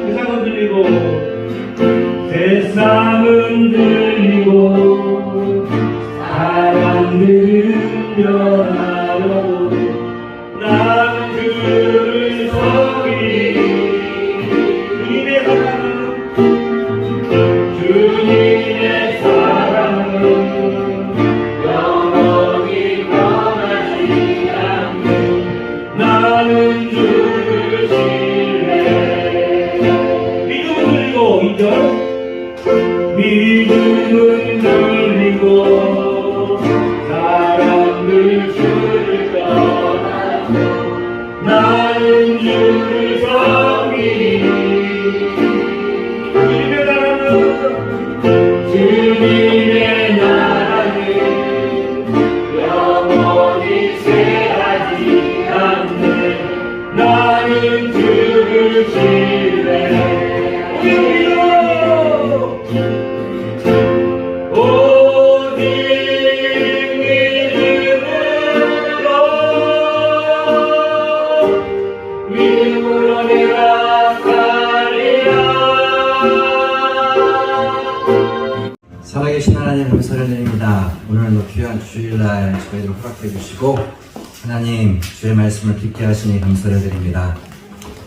세상은 들리고 세상은 들리고 사람들은 변하여 나는 그를 섬기리 주님의 사랑은 영원히 변하지 않네 나는 주를 신뢰 믿음은 들리고 2절 믿음은 들리고 사람들 주를 떠나고 나는 주를 섬기리 주님의 나라는 영원히 쇠하지 않네 나는 주를 신뢰 오직 믿음으로 내가 살리라 살아계신 하나님 감사를 드립니다. 오늘은 귀한 주일날 저희들 허락해 주시고 하나님 주의 말씀을 듣게 하시니 감사를 드립니다.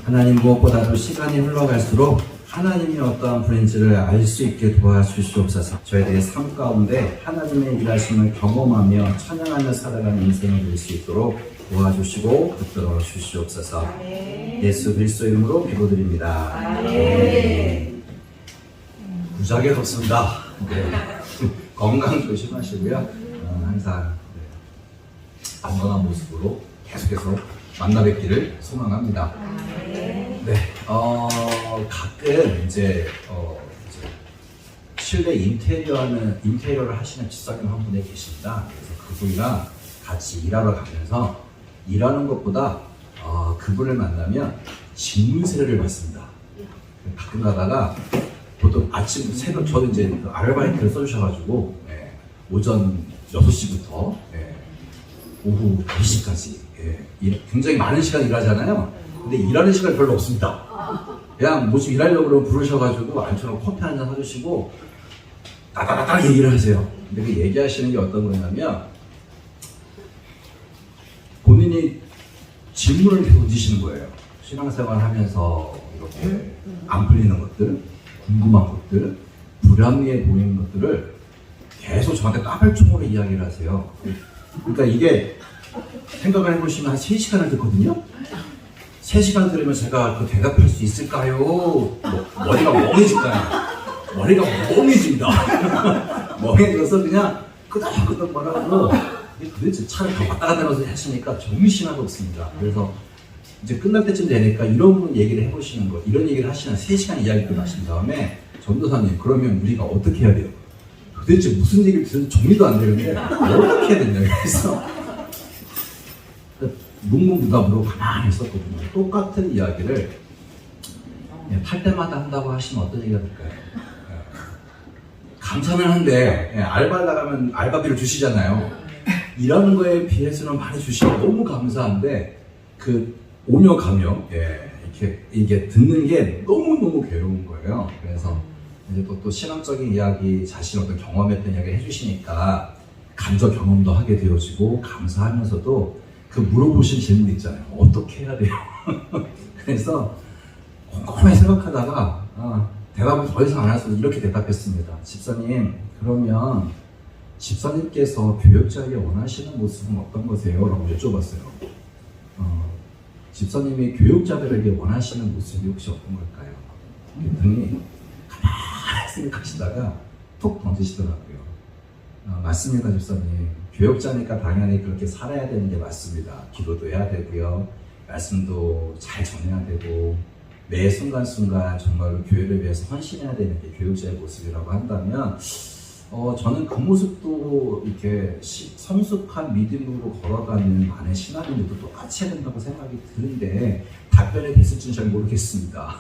하나님 무엇보다도 시간이 흘러갈수록 하나님이 어떠한 분인지를 알 수 있게 도와주시옵소서. 저희들의 삶 가운데 하나님의 일하심을 경험하며 찬양하며 살아가는 인생이 될 수 있도록 도와주시고 붙들어 주시옵소서. 예수 그리스도 이름으로 기도드립니다. 무지하게 덥습니다. 네. 건강 조심하시고요. 항상 안전한 모습으로 계속해서 만나 뵙기를 소망합니다. 네, 가끔 이제 실내 인테리어를 하시는 집사님 한 분이 계십니다. 그래서 그분이랑 같이 일하러 가면서 일하는 것보다 그분을 만나면 집문세례를 받습니다. 가끔 가다가 보통 아침 새벽 저는 이제 아르바이트를 써주셔가지고 오전 6시부터 오후 2시까지 굉장히 많은 시간 일하잖아요. 근데 일하는 시간이 별로 없습니다. 그냥 뭐 좀 일하려고 부르셔가지고 앉혀놓고 커피 한잔 사주시고 따다다다 얘기를 하세요. 근데 그 얘기하시는 게 어떤 거냐면 본인이 질문을 계속 던지시는 거예요. 신앙생활 하면서 이렇게 안 풀리는 것들, 궁금한 것들, 불합리해 보이는 것들을 계속 저한테 까발총으로 이야기를 하세요. 그러니까 이게 생각을 해보시면 한 3시간을 듣거든요. 3시간 들으면 제가 그 대답할 수 있을까요? 머리가 멍해질까요? 머리가 멍해집니다. 멍해져서 그냥 끄덕끄덕 말하고 도대체 차를 다 왔다 갔다 하면서 하시니까 정신하고 없습니다. 그래서 이제 끝날 때쯤 되니까 이런 얘기를 해보시는 거, 이런 얘기를 하시는 3시간 이야기 끝나신 다음에 전도사님 그러면 우리가 어떻게 해야 돼요? 도대체 무슨 얘기를 들어도 정리도 안 되는데 어떻게 해야 되냐 그래서 묵묵부답으로 가만히 있었거든요. 똑같은 이야기를 탈 때마다 한다고 하시면 어떤 얘기가 될까요? 감사는 한데 알바 나가면 알바비를 주시잖아요. 일하는 거에 비해서는 많이 주시고 너무 감사한데 그 오며 가며 이게 듣는 게 너무너무 괴로운 거예요. 그래서 이제 또 신앙적인 이야기, 자신 어떤 경험했던 이야기 해주시니까 간접 경험도 하게 되어지고 감사하면서도 그 물어보신 질문 있잖아요. 어떻게 해야 돼요? 그래서 꼼꼼히 생각하다가 대답을 더 이상 안 해서 이렇게 대답했습니다. 집사님, 그러면 집사님께서 교역자에게 원하시는 모습은 어떤 거세요? 라고 여쭤봤어요. 집사님이 교육자들에게 원하시는 모습이 혹시 어떤 걸까요? 그랬더니 가만히 생각하시다가 톡 던지시더라고요. 맞습니다, 집사님. 교육자니까 당연히 그렇게 살아야 되는 게 맞습니다. 기도도 해야 되고요. 말씀도 잘 전해야 되고 매 순간순간 정말로 교회를 위해서 헌신해야 되는 게 교육자의 모습이라고 한다면 저는 그 모습도 이렇게 성숙한 믿음으로 걸어가는 많은 신앙인들도 똑같이 해야 된다고 생각이 드는데 답변이 됐을지는 잘 모르겠습니다.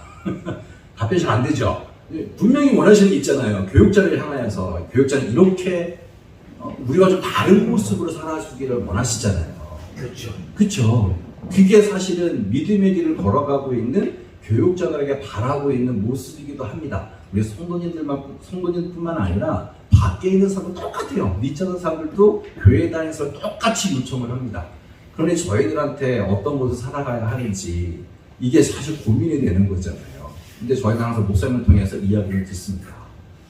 답변이 잘 안 되죠. 분명히 원하시는 게 있잖아요. 교육자를 향하여서 교육자는 이렇게 우리가 좀 다른 모습으로 살아주기를 원하시잖아요. 그렇죠. 그렇죠. 그게 사실은 믿음의 길을 걸어가고 있는 교육자들에게 바라고 있는 모습이기도 합니다. 우리 성도님뿐만 아니라 밖에 있는 사람도 똑같아요. 니자는 사람들도 교회 다니면서 똑같이 요청을 합니다. 그러니 저희들한테 어떤 곳을 살아가야 하는지 이게 사실 고민이 되는 거잖아요. 근데 저희는 항상 목사님을 통해서 이야기를 듣습니다.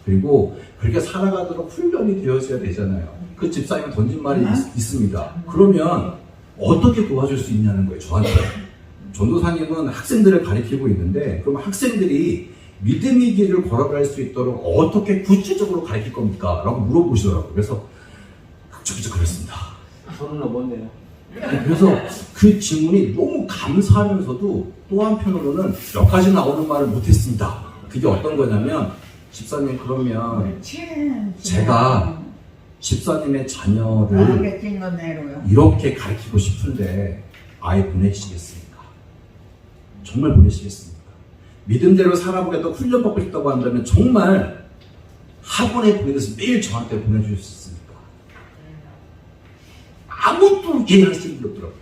그리고 그렇게 살아가도록 훈련이 되어져야 되잖아요. 그 집사님은 던진 말이 있습니다. 그러면 어떻게 도와줄 수 있냐는 거예요, 저한테. 전도사님은 학생들을 가르치고 있는데 그럼 학생들이 믿음의 길을 걸어갈 수 있도록 어떻게 구체적으로 가르칠 겁니까? 라고 물어보시더라고요. 그래서 그쵸 그랬습니다. 저는 없네요. 그래서 그 질문이 너무 감사하면서도 또 한편으로는 몇 가지 나오는 말을 못했습니다. 그게 어떤 거냐면 집사님 그러면 제가 집사님의 자녀를 이렇게 가르치고 싶은데 아예 보내시겠습니까? 정말 보내시겠습니까? 믿음대로 살아보겠다고 훈련받고 싶다고 한다면 정말 학원에 보내서 매일 저한테 보내주실 수 있습니까? 아무것도 이해할 수 있는 게 없더라고요.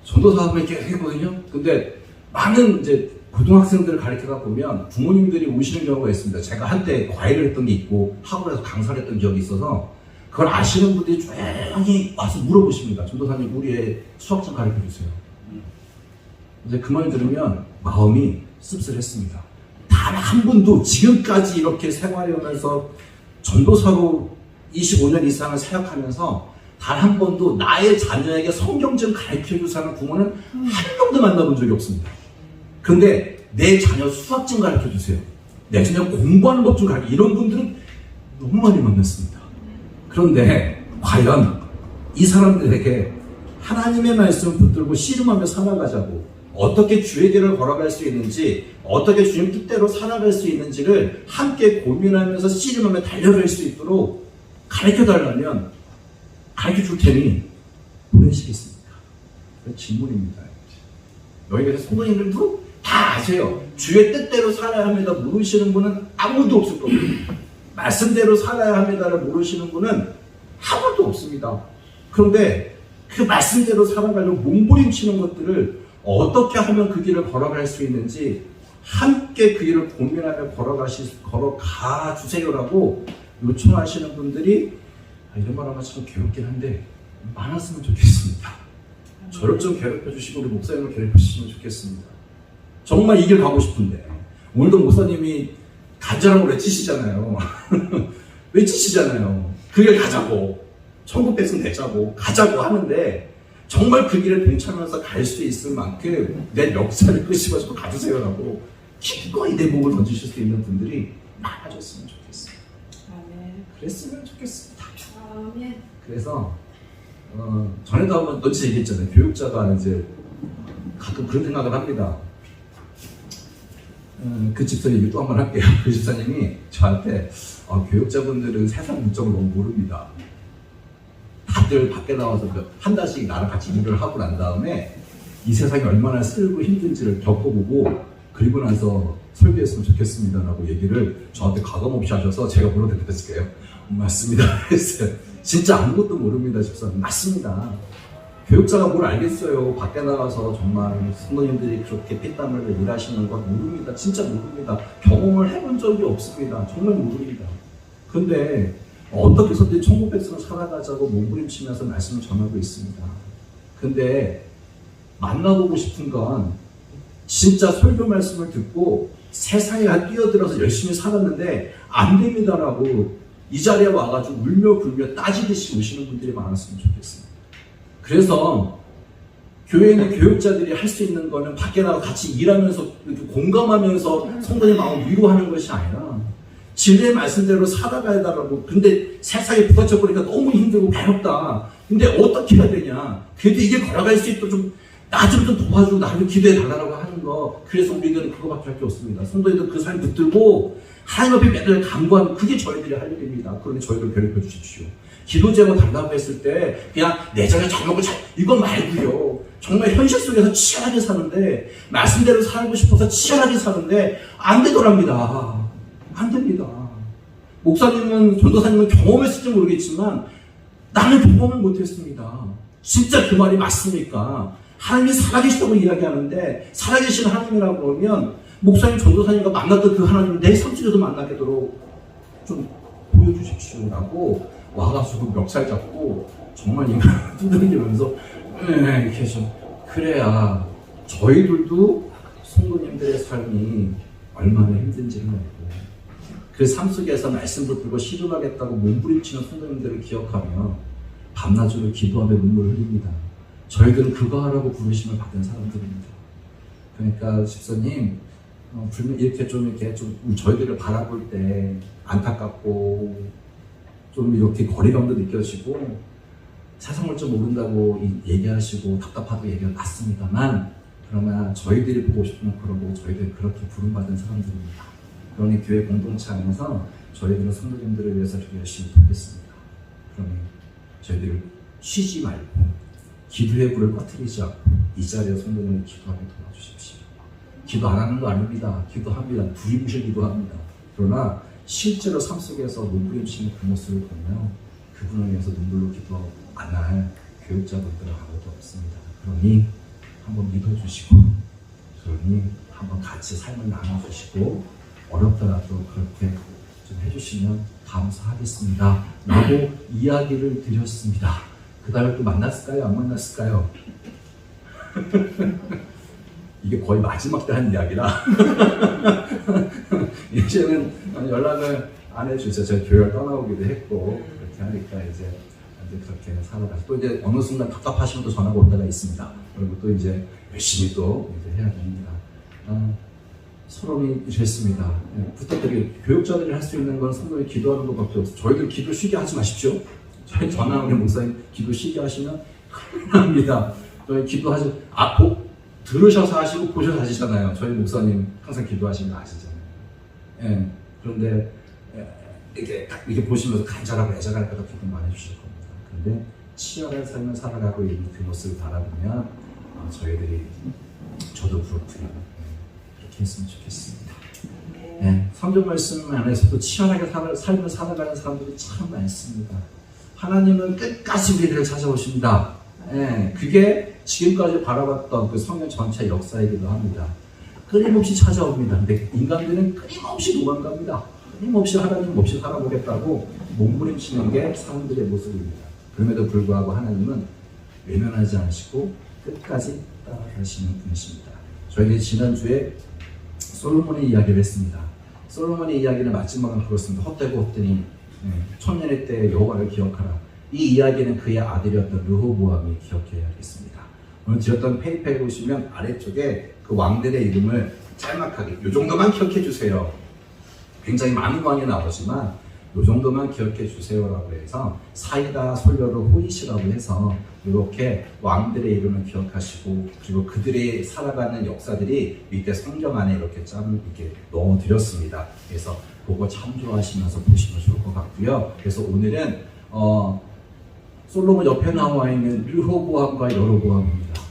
전도사업을 이렇게 했거든요. 근데 많은 이제 고등학생들을 가르치다 보면 부모님들이 오시는 경우가 있습니다. 제가 한때 과외를 했던 게 있고 학원에서 강사를 했던 기억이 있어서 그걸 아시는 분들이 조용히 와서 물어보십니다. 전도사님 우리 애 수학 좀 가르쳐 주세요. 이제 그 말 들으면 마음이 씁쓸했습니다. 단 한 분도 지금까지 이렇게 생활하면서 전도사로 25년 이상을 사역하면서 단 한 번도 나의 자녀에게 성경 좀 가르쳐 주사는 부모는 한 명도 만나본 적이 없습니다. 그런데 내 자녀 수학 좀 가르쳐 주세요. 내 자녀 공부하는 법 좀 가르쳐 주세요. 이런 분들은 너무 많이 만났습니다. 그런데 과연 이 사람들에게 하나님의 말씀을 붙들고 씨름하며 살아가자고 어떻게 주의 길을 걸어갈 수 있는지 어떻게 주님 뜻대로 살아갈 수 있는지를 함께 고민하면서 씨름하며 달려갈 수 있도록 가르쳐달라면 가르쳐줄 테니 보내시겠습니까? 그 질문입니다. 여기 계신 성도님들도 다 아세요. 주의 뜻대로 살아야 합니다 모르시는 분은 아무도 없을 겁니다. 말씀대로 살아야 합니다를 모르시는 분은 아무도 없습니다. 그런데 그 말씀대로 살아가려고 몸부림치는 것들을 어떻게 하면 그 길을 걸어갈 수 있는지 함께 그 길을 고민하며 걸어가 주세요라고 요청하시는 분들이 이런 말 하면 참 괴롭긴 한데 많았으면 좋겠습니다. 저를 좀 괴롭혀 주시고 우리 목사님을 괴롭혀 주시면 좋겠습니다. 정말 이 길 가고 싶은데 오늘도 목사님이 간절하고 외치시잖아요. 외치시잖아요. 그 길 가자고 천국 백성 되자고 가자고 하는데 정말 그 길에 동참하면서 갈 수 있을 만큼 내 역사를 끄집어주고 가주세요라고 기꺼이 내 몸을 던지실 수 있는 분들이 많아졌으면 좋겠습니다. 그랬으면 좋겠습니다. 그래서 전에도 한번 넌지 얘기했잖아요. 교육자가 이제 가끔 그런 생각을 합니다. 그 집사님 얘기 또 한 번 할게요. 그 집사님이 저한테 교육자분들은 세상 물정을 너무 모릅니다. 다들 밖에 나와서 한 달씩 나랑 같이 일을 하고 난 다음에 이 세상이 얼마나 쓸고 힘든지를 겪어보고 그리고 나서 설교했으면 좋겠습니다라고 얘기를 저한테 가감없이 하셔서 제가 뭐라 대답했을게요? 맞습니다 했어요. 진짜 아무것도 모릅니다 집사님. 맞습니다. 교육자가 뭘 알겠어요. 밖에 나가서 정말 성도님들이 그렇게 피땀을 일하시는 건 모릅니다. 진짜 모릅니다. 경험을 해본 적이 없습니다. 정말 모릅니다. 근데 어떻게 해서든 천국 백성을 살아가자고 몸부림치면서 말씀을 전하고 있습니다. 근데 만나보고 싶은 건 진짜 설교 말씀을 듣고 세상에 뛰어들어서 열심히 살았는데 안 됩니다라고 이 자리에 와가지고 울며 불며 따지듯이 오시는 분들이 많았으면 좋겠습니다. 그래서 교회에 있는 교육자들이 할 수 있는 거는 밖에 나가 같이 일하면서 공감하면서 성도의 마음을 위로하는 것이 아니라 진리의 말씀대로 살아가야 달라고. 근데 세상에 부딪혀 보니까 너무 힘들고 괴롭다. 근데 어떻게 해야 되냐. 그래도 이게 걸어갈 수 있도록 나 좀 도와주고 나를 기도해 달라고 하는 거. 그래서 우리들은 그거밖에 할 게 없습니다. 성도님들 그 삶 붙들고 하나님 앞에 매달 간구하는 그게 저희들이 할 일입니다. 그런데 저희들 괴롭혀 주십시오. 기도 제목 달라고 했을 때 그냥 내 자녀 장로고 이거 말고요. 정말 현실 속에서 치열하게 사는데 말씀대로 살고 싶어서 치열하게 사는데 안 되더랍니다. 안 됩니다. 목사님은 전도사님은 경험했을지 모르겠지만 나는 경험을 못했습니다. 진짜 그 말이 맞습니까? 하나님이 살아계시다고 이야기하는데 살아계신 하나님이라고 그러면 목사님, 전도사님과 만났던 그 하나님을 내 삶 속에서 만나게 도록 좀 보여주십시오라고 와가지고 멱살 잡고 정말 입을 두들기면서 이렇게 좀 그래야 저희들도 성도님들의 삶이 얼마나 힘든지를 알고 그 삶 속에서 말씀 붙들고 씨름하겠다고 몸부림치는 성도님들을 기억하며 밤낮으로 기도하며 눈물을 흘립니다. 저희들은 그거 하라고 부르심을 받은 사람들입니다. 그러니까 집사님 이렇게 좀 저희들을 바라볼 때 안타깝고 좀 이렇게 거리감도 느껴지고 세상을 좀 모른다고 얘기하시고 답답하다고 얘기가 맞습니다만 그러나 저희들이 보고 싶으면 그러고 저희들이 그렇게 부름받은 사람들입니다. 그러니 교회 공동체 안에서 저희들은 성도님들을 위해서 열심히 돕겠습니다. 그러니 저희들 쉬지 말고 기도의 불을 꺼트리지 않고 이 자리에 성도님을 기도하게 도와주십시오. 기도 안 하는 거 아닙니다. 기도합니다. 부리부실 기도합니다. 그러나 실제로 삶 속에서 몸부림치는 그 모습을 보면 그분을 위해서 눈물로 기도 안 할 교육자분들은 아무도 없습니다. 그러니 한번 믿어주시고 그러니 한번 같이 삶을 나눠주시고 어렵더라도 그렇게 좀 해주시면 감사하겠습니다 라고 이야기를 드렸습니다. 그 다음에 또 만났을까요? 안 만났을까요? 이게 거의 마지막 때 한 이야기라 이제는 연락을 안 해주세요. 저희 교회를 떠나오기도 했고 그렇게 하니까 이제 그렇게 살아가서 또 이제 어느 순간 답답하시면 또 전화가 올 때가 있습니다. 그리고 또 이제 열심히 또 이제 해야 됩니다. 서론이 이랬습니다. 부탁드리고 교육자들이 할 수 있는 건 성도에 기도하는 것밖에 없어요. 저희들 기도 쉬게 하지 마십시오. 저희 전화 오는 목사님 기도 쉬게 하시면 큰일 납니다. 저희 기도하지 들으셔서 하시고 보셔서 하시잖아요. 저희 목사님 항상 기도하시는 거 아시잖아요. 예. 그런데 이렇게 보시면서 간절하고 애절할 때도 기도 많이 해주실 겁니다. 그런데 치열한 삶을 살아가고 있는 그 모습을 바라보면 저희들이 저도 그렇고요. 그렇게 했으면 좋겠습니다. 네, 성경 말씀 안에서도 치열하게 삶을 살아가는 사람들이 참 많습니다. 하나님은 끝까지 우리들을 찾아오십니다. 네, 그게 지금까지 바라봤던 그 성경 전체 역사이기도 합니다. 끊임없이 찾아옵니다. 근데 인간들은 끊임없이 도망갑니다. 끊임없이 하나님 없이 살아보겠다고 몸부림치는 게 사람들의 모습입니다. 그럼에도 불구하고 하나님은 외면하지 않으시고 끝까지 따라가시는 분이십니다. 저희들이 지난주에 솔로몬의 이야기를 했습니다. 솔로몬의 이야기는 마지막은 그렇습니다. 헛되고 헛되니 천년의 때 여호와를 기억하라. 이 이야기는 그의 아들이었던 르호보암이 기억해야겠습니다. 오늘 드렸던 페이퍼에 보시면 아래쪽에 그 왕들의 이름을 짤막하게 이 정도만 기억해 주세요. 굉장히 많은 왕이 나오지만 이 정도만 기억해 주세요라고 해서 사이다, 솔려로 호이시라고 해서 이렇게 왕들의 이름을 기억하시고 그리고 그들이 살아가는 역사들이 밑에 성경 안에 이렇게 이렇게 넣어드렸습니다. 그래서 그거 참조하시면서 보시면 좋을 것 같고요. 그래서 오늘은 솔로몬 옆에 나와 있는 르호보암과 여로보암입니다.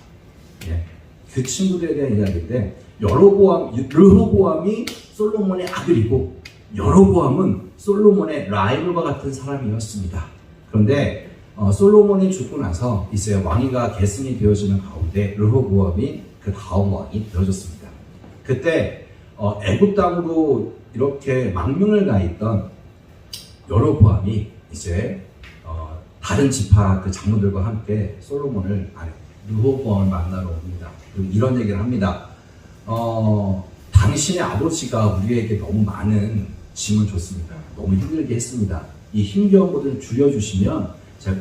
예, 그 친구들에 대한 이야기인데 르호보암이 솔로몬의 아들이고 여로보암은 솔로몬의 라이벌과 같은 사람이었습니다. 그런데 솔로몬이 죽고 나서 이제 왕위가 계승이 되어지는 가운데 르호보암이 그 다음 왕이 되어졌습니다. 그때 애굽 땅으로 이렇게 망명을 가 있던 여로보암이 이제 다른 지파 그 장로들과 함께 르호보암을 만나러 옵니다. 그리고 이런 얘기를 합니다. 당신의 아버지가 우리에게 너무 많은 짐을 줬습니다. 너무 힘들게 했습니다. 이 힘겨운 것을 줄여주시면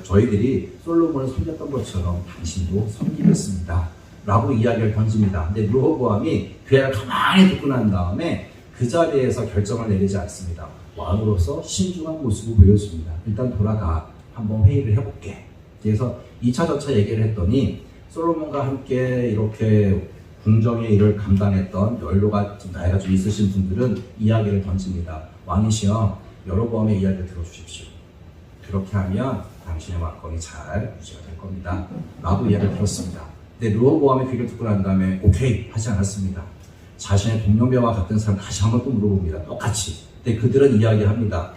저희들이 솔로몬을 섬겼던 것처럼 당신도 섬기겠습니다. 라고 이야기를 던집니다. 근데 르호보암이 그 얘기를 가만히 듣고 난 다음에 그 자리에서 결정을 내리지 않습니다. 왕으로서 신중한 모습을 보여줍니다. 일단 돌아가 한번 회의를 해볼게. 그래서 2차 저차 얘기를 했더니 솔로몬과 함께 이렇게 궁정의 일을 감당했던 연로가 나이가 좀 있으신 분들은 이야기를 던집니다. 왕이시여 여로보암의 이야기를 들어주십시오. 그렇게 하면 당신의 왕권이 잘 유지가 될 겁니다. 라고 이야기를 들었습니다. 근데 르호보암이 그 얘기를 듣고 난 다음에 오케이 하지 않았습니다. 자신의 동년배와 같은 사람 다시 한번 또 물어봅니다. 똑같이. 근데 그들은 이야기합니다.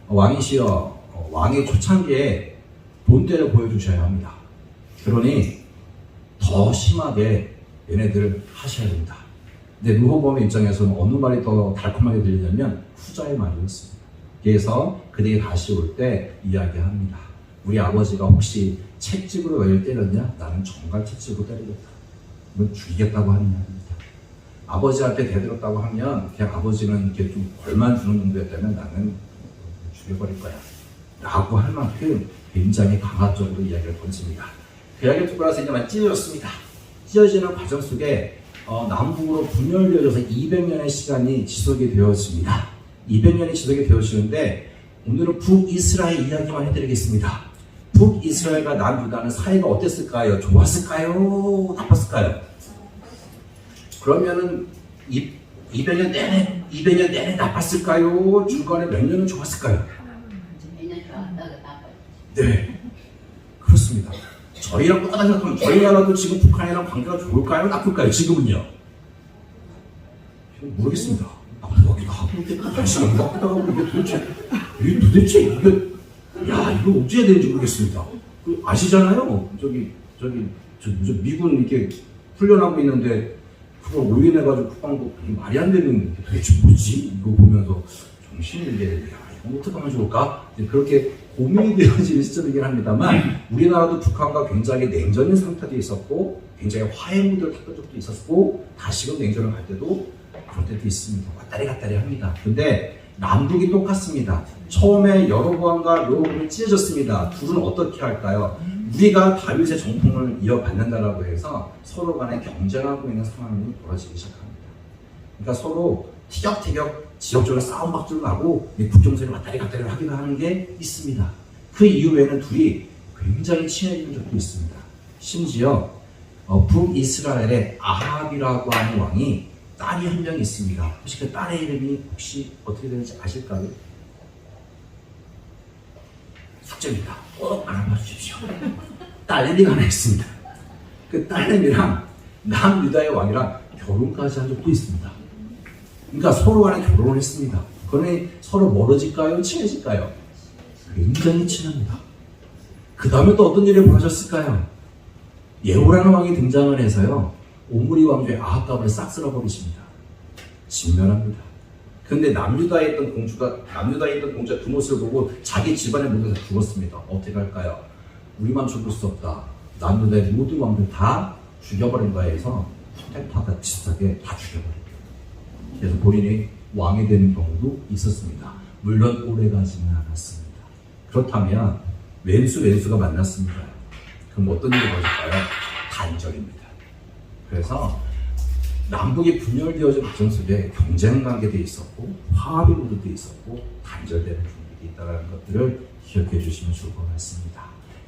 왕이시여 왕의 초창기에 본때를 보여주셔야 합니다. 그러니 더 심하게 얘네들을 하셔야 됩니다. 근데 르호보암의 입장에서는 어느 말이 더 달콤하게 들리냐면 후자의 말이었습니다. 그래서 그들이 다시 올 때 이야기합니다. 우리 아버지가 혹시 채찍으로 너희를 때렸냐? 나는 정갈 채찍으로 때리겠다. 이건 죽이겠다고 하는 이야기입니다. 아버지한테 대들었다고 하면 그냥 아버지는 이렇게 좀 벌만 주는 정도였다면 나는 죽여버릴 거야 라고 할 만큼 굉장히 강압적으로 이야기를 던집니다. 그 이야기를 듣고 나서 이제 많이 찢어졌습니다. 찢어지는 과정 속에 남북으로 분열되어져서 200년의 시간이 지속이 되었습니다. 200년이 지속이 되어지는데 오늘은 북이스라엘 이야기만 해드리겠습니다. 북이스라엘과 남유다는 사이가 어땠을까요? 좋았을까요? 나빴을까요? 그러면은 200년 내내 나빴을까요? 중간에 몇 년은 좋았을까요? 몇년 좋았다가 나빠. 네, 그렇습니다. 저희랑 똑같은 생각하면 저희 나라도 지금 북한이랑 관계가 좋을까요? 나쁠까요? 지금은요? 모르겠습니다. 나쁘기도 하고 날씨가 나쁘다 하고 이게 도대체 이게 이거 어찌 해야 되는지 모르겠습니다. 아시잖아요. 저기 미군 이렇게 훈련하고 있는데 그걸 올인해가지고 국방부 말이 안 되는 게 도대체 뭐지? 이거 보면서 정신이 이게 이거 어떻게 하면 좋을까? 그렇게 고민이 되어지는 시점이긴 합니다만 우리나라도 북한과 굉장히 냉전인 상태도 있었고 굉장히 화해 무드를 탔던 적도 있었고 다시금 냉전을 갈 때도 그럴 때도 있습니다. 왔다리 합니다. 근데 남북이 똑같습니다. 처음에 여로보암과 르호보암이 찢어졌습니다. 둘은 어떻게 할까요? 우리가 다윗의 정통을 이어받는다라고 해서 서로 간에 경쟁하고 있는 상황이 벌어지기 시작합니다. 그러니까 서로 티격태격 지역적으로 싸움박질 나고 국정선이 왔다리 하기도 하는 게 있습니다. 그 이후에는 둘이 굉장히 친해지는 적도 있습니다. 심지어 북이스라엘의 아합이라고 하는 왕이 딸이 한 명 있습니다. 혹시 그 딸의 이름이 혹시 어떻게 되는지 아실까요? 숙제입니다. 꼭 알아봐 주십시오. 딸내미가 하나 있습니다. 그 딸내미랑 남유다의 왕이랑 결혼까지 한 적도 있습니다. 그러니까 서로 간에 결혼을 했습니다. 그러니 서로 멀어질까요? 친해질까요? 굉장히 친합니다. 그 다음에 또 어떤 일이 벌어졌을까요? 예후라는 왕이 등장을 해서요. 오므리 왕조의 아합갑을 싹 쓸어버리십니다. 진멸합니다. 근데 남유다에 있던 공주가 그 모습을 보고 자기 집안의 모두가 다 죽었습니다. 어떻게 할까요? 우리만 죽을 수 없다. 남유다의 모든 왕들 다 죽여버린 거에 해서 쿠데타가 비슷하게 다 죽여버립니다. 그래서 본인이 왕이 되는 경우도 있었습니다. 물론 오래가지는 않았습니다. 그렇다면 왼수가 만났습니다. 그럼 어떤 일이 벌어질까요? 단절입니다. 그래서 남북이 분열되어진 과정 속에 경쟁관계도 있었고 화합의 무드도 있었고 단절되는 분위기도 있다는 것들을 기억해 주시면 좋을 것 같습니다.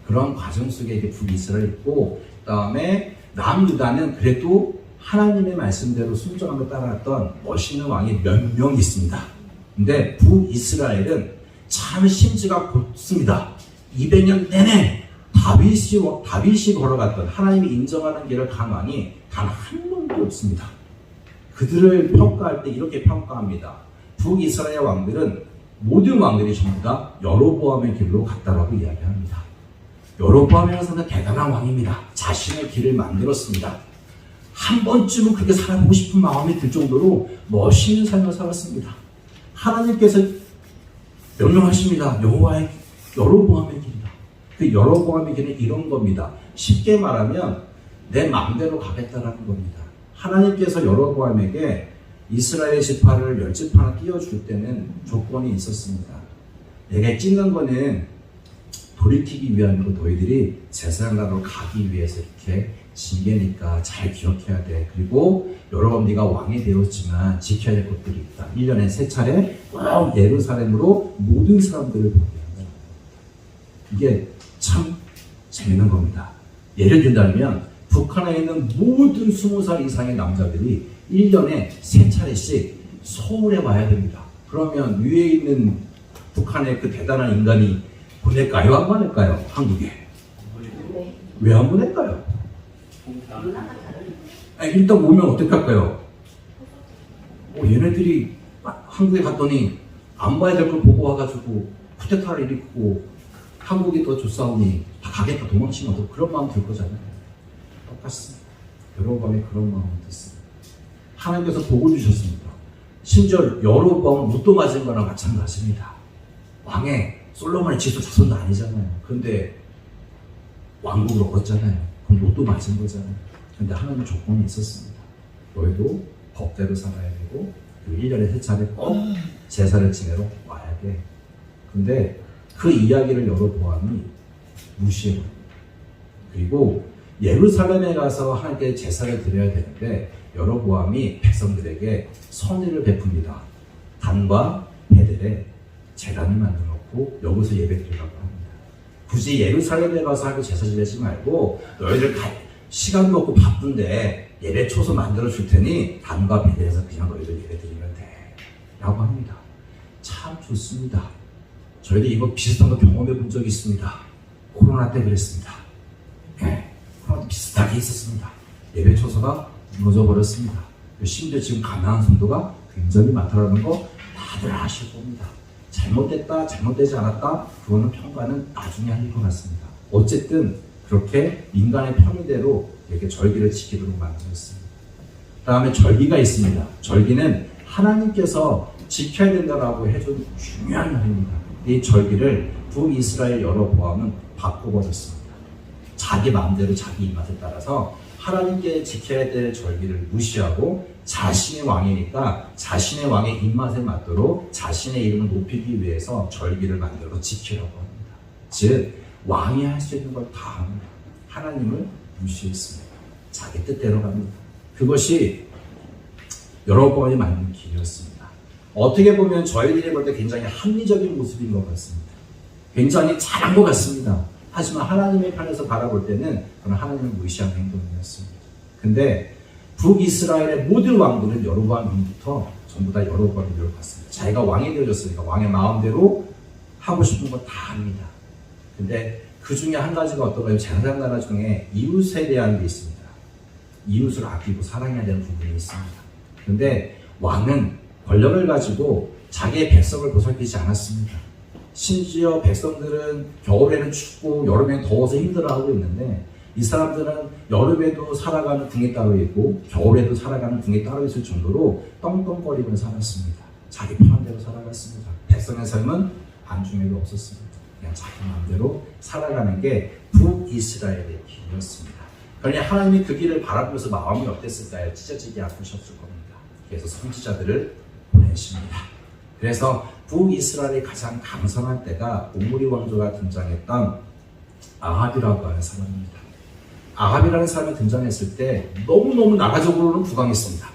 그런 과정 속에 이게 북이스라엘이 있고 그 다음에 남유다는 그래도 하나님의 말씀대로 순종함을 따라왔던 멋있는 왕이 몇 명 있습니다. 근데 북이스라엘은 참 심지가 곧습니다. 200년 내내 다윗이 걸어갔던 하나님이 인정하는 길을 간 왕이 단 한 명도 없습니다. 그들을 평가할 때 이렇게 평가합니다. 북이스라엘 왕들은 모든 왕들이 전부 다 여로보암의 길로 갔다라고 이야기합니다. 여로보암이라는 사람은 대단한 왕입니다. 자신의 길을 만들었습니다. 한 번쯤은 그렇게 살아보고 싶은 마음이 들 정도로 멋있는 삶을 살았습니다. 하나님께서 명령하십니다. 여호와의 여로보암의 길이다. 그 여로보암의 길은 이런 겁니다. 쉽게 말하면 내 마음대로 가겠다라는 겁니다. 하나님께서 여로보암에게 이스라엘 지파를 10지파나 띄워줄 때는 조건이 있었습니다. 내가 찍는 거는 돌이키기 위함이고 너희들이 제사장 나라로 가기 위해서 이렇게 징계니까 잘 기억해야 돼. 그리고 여러분 네가 왕이 되었지만 지켜야 될 것들이 있다. 1년에 3차례 꼭 예루살렘으로 모든 사람들을 보게 한다. 이게 참 재밌는 겁니다. 예를 들자면 북한에 있는 모든 20살 이상의 남자들이 1년에 3차례씩 서울에 와야 됩니다. 그러면 위에 있는 북한의 그 대단한 인간이 보낼까요? 안 보낼까요? 한국에. 왜 안 보낼까요? 일단 오면 어떻게 할까요? 얘네들이 한국에 갔더니 안 봐야 될 걸 보고 와가지고 쿠데타를 일으키고 한국이 더 좋사오니 다 가겠다 도망치면 더 그런 마음 들 거잖아요. 똑같습니다. 여로보암이 그런 마음을 듣습니다. 하나님께서 복을 주셨습니다. 심지어 여로보암은 로또 맞은 거나 마찬가지입니다. 왕의 솔로몬의 지수 자손도 아니잖아요. 근데 왕국을 얻었잖아요. 그럼 로또 맞은 거잖아요. 근데 하나님 조건이 있었습니다. 너희도 법대로 살아야 되고 1년에 3차례 꼭 제사를 지내러 와야 돼. 근데 그 이야기를 여로보암이 무시해버립니다. 그리고 예루살렘에 가서 하나님께 제사를 드려야 되는데 여로보암이 백성들에게 선의를 베풉니다. 단과 베델에 제단을 만들어 놓고 여기서 예배 드리라고 합니다. 굳이 예루살렘에 가서 하고 제사 지내지 말고 너희들 시간 먹고 바쁜데 예배 초소 만들어 줄 테니 단과 베델에서 그냥 너희들 예배 드리면 돼 라고 합니다. 참 좋습니다. 저희도 이거 비슷한 거 경험해 본 적이 있습니다. 코로나 때 그랬습니다. 네, 코로나 때 비슷하게 있었습니다. 예배 초소가 무너져 버렸습니다. 심지어 지금 가난한 성도가 굉장히 많다는 거 다들 아실 겁니다. 잘못됐다, 잘못되지 않았다, 그거는 평가는 나중에 할 것 같습니다. 어쨌든 그렇게 인간의 편의대로 이렇게 절기를 지키도록 만들었습니다. 다음에 절기가 있습니다. 절기는 하나님께서 지켜야 된다라고 해준 중요한 날입니다. 이 절기를 북이스라엘 여로보암은 바꿔버렸습니다. 자기 마음대로 자기 입맛에 따라서 하나님께 지켜야 될 절기를 무시하고 자신의 왕이니까 자신의 왕의 입맛에 맞도록 자신의 이름을 높이기 위해서 절기를 만들어 지키려고 합니다. 즉 왕이 할 수 있는 걸 다 합니다. 하나님을 무시했습니다. 자기 뜻대로 갑니다. 그것이 여로보암이 만든 길이었습니다. 어떻게 보면 저희들이 볼 때 굉장히 합리적인 모습인 것 같습니다. 굉장히 잘한 것 같습니다. 하지만 하나님의 편에서 바라볼 때는 그런 하나님을 무시하는 행동이었습니다. 근데 북이스라엘의 모든 왕들은 여로보암 이후부터 전부 다 여로보암이 되어 갔습니다. 자기가 왕이 되어졌으니까 왕의 마음대로 하고 싶은 거 다 합니다. 근데 그 중에 한 가지가 어떤 거예요? 제사장 나라 중에 이웃에 대한 게 있습니다. 이웃을 아끼고 사랑해야 되는 부분이 있습니다. 근데 왕은 권력을 가지고 자기의 백성을 보살피지 않았습니다. 심지어 백성들은 겨울에는 춥고 여름에는 더워서 힘들어하고 있는데 이 사람들은 여름에도 살아가는 궁에 따로 있고 겨울에도 살아가는 궁에 따로 있을 정도로 떵떵거리며 살았습니다. 자기 편한 대로 살아갔습니다. 백성의 삶은 안중에도 없었습니다. 그냥 자기 마음대로 살아가는 게 북이스라엘의 길이었습니다. 그러니 하나님이 그 길을 바라보면서 마음이 어땠을까요? 찢어지게 아프셨을 겁니다. 그래서 선지자들을 보내십니다. 그래서 북이스라엘이 가장 강성한 때가 오므리 왕조가 등장했던 아합이라고 하는 사람입니다. 아합이라는 사람이 등장했을 때 너무너무 나라적으로는 부강했습니다.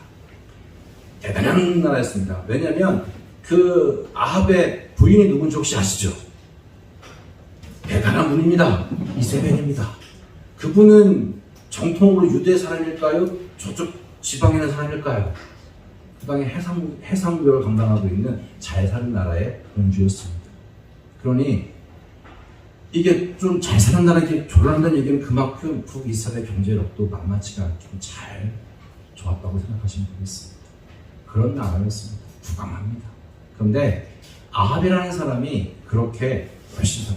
대단한 나라였습니다. 왜냐하면 그 아합의 부인이 누군지 혹시 아시죠? 대단한 분입니다. 이세벨입니다. 그분은 정통으로 유대 사람일까요? 저쪽 지방에 있는 사람일까요? 그 당에 해상무역을 감당하고 있는 잘 사는 나라의 공주였습니다. 그러니 이게 좀 잘 사는 나라에 결혼한다는 얘기는 그만큼 북이스라엘 경제력도 만만치가 않게 잘 좋았다고 생각하시면 되겠습니다. 그런 나라였습니다. 부강합니다. 그런데 아합이라는 사람이 그렇게 열심히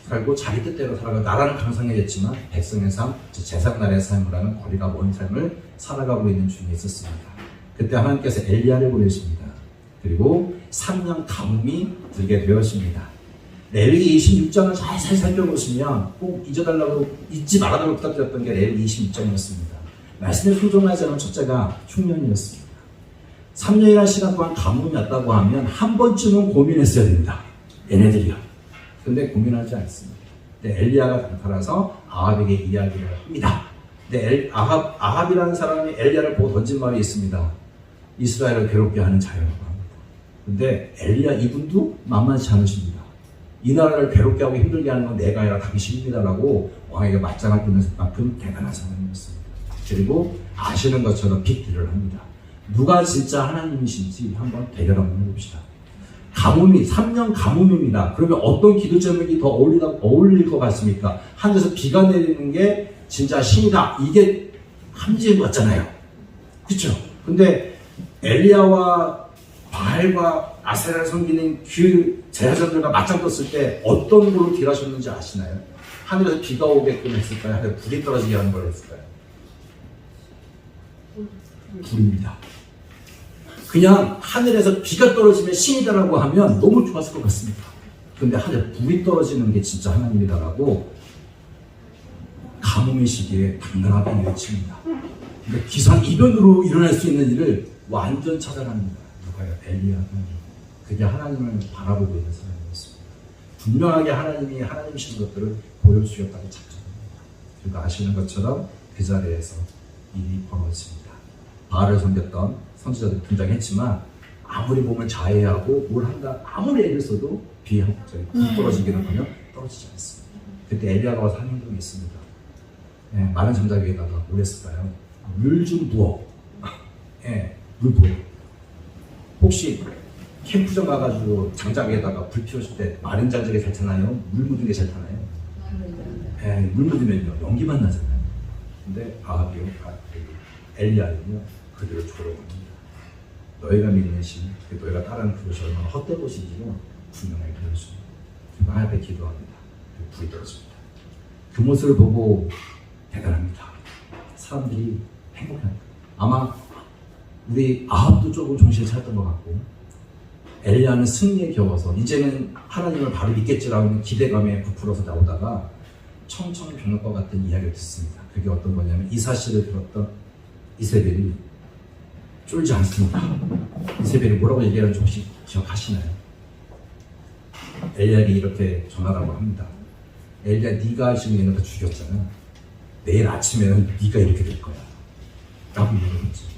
살고 자기 뜻대로 살아가고 나라는 강성해졌지만 백성의 삶, 제사장 나라의 삶을 하는 거리가 먼 삶을 살아가고 있는 중에 있었습니다. 그때 하나님께서 엘리야를 보내십니다. 그리고 3년 가뭄이 들게 되었습니다. 레위기 26장을 잘 살펴보시면 꼭 잊지 말아달라고 부탁드렸던 게 레위기 26장이었습니다. 말씀에 순종하지 않은 첫째가 흉년이었습니다. 3년이라는 시간 동안 가뭄이 왔다고 하면 한 번쯤은 고민했어야 됩니다. 얘네들이요. 근데 고민하지 않습니다. 근데 엘리야가 나타나서 아합에게 이야기를 합니다. 근데 아합이라는 사람이 엘리야를 보고 던진 말이 있습니다. 이스라엘을 괴롭게 하는 자여라고 합니다. 근데 엘리야 이분도 만만치 않으십니다. 이 나라를 괴롭게 하고 힘들게 하는 건 내가 아니라 당신입니다라고 왕에게 맞짱을 뜨는 만큼 대단한 사람이었습니다. 그리고 아시는 것처럼 빅딜을 합니다. 누가 진짜 하나님이신지 한번 대결 한번 해봅시다. 가뭄이 3년 가뭄입니다. 그러면 어떤 기도 제목이 더 어울릴 것 같습니까? 하늘에서 비가 내리는 게 진짜 신이다. 이게 함지인 것 같잖아요. 그렇죠? 근데 엘리야와 바알과 아세라를 섬기는 그 제사장들과 맞짱 떴을 때 어떤 걸로 딜하셨는지 아시나요? 하늘에서 비가 오게끔 했을까요? 하늘에 불이 떨어지게 하는 걸 했을까요? 불입니다. 그냥 하늘에서 비가 떨어지면 신이다라고 하면 너무 좋았을 것 같습니다. 근데 하늘에 불이 떨어지는 게 진짜 하나님이다라고 가뭄의 시기에 당당하게 외칩니다. 근데 기상이변으로 일어날 수 있는 일을 완전 차단합니다. 누가요? 엘리야가. 그게 하나님을 바라보고 있는 사람이었습니다. 분명하게 하나님이 하나님이신 것들을 보여주셨다고 착각합니다. 그리고 아시는 것처럼 그 자리에서 일이 벌어집니다. 바알을 섬겼던 선지자들이 등장했지만 아무리 몸을 자해하고 뭘 한다 아무리 애를 써도 비에 굴 떨어지기는 하면 떨어지지 않습니다. 그때 엘리야가 와서 한 행동이 있습니다. 마른 장작 위에다가 뭘 했을까요? 물 좀 부어. 물 부어. 혹시 캠프장 가가지고 장작 위에다가 불 피웠을 때 마른 장작이 잘 타나요? 물 묻은 게 잘 타나요? 물 묻으면요 연기만 나잖아요. 근데 아합이요, 엘리야는요 그들을 조롱합니다. 너희가 믿는 신, 너희가 따르는 그것이 얼마나 헛된 것인지요 분명하게 보여줍니다. 그리고 하나님께 기도합니다. 그리고 불이 떨어집니다. 그 모습을 보고 대단합니다. 사람들이 행복합니다. 아마 우리 아합도 조금 정신을 차렸던 것 같고 엘리야는 승리에 겨워서 이제는 하나님을 바로 믿겠지라고 하는 기대감에 부풀어서 나오다가 청천벽력과 같은 이야기를 듣습니다. 그게 어떤 거냐면 이 사실을 들었던 이세벨이 쫄지 않습니다. 이세벨이 뭐라고 얘기하는지 혹시 기억하시나요? 엘리야에게 이렇게 전하라고 합니다. 엘리야 네가 지금 얘는 다 죽였잖아. 내일 아침에는 네가 이렇게 될 거야 라고 얘기했습니다.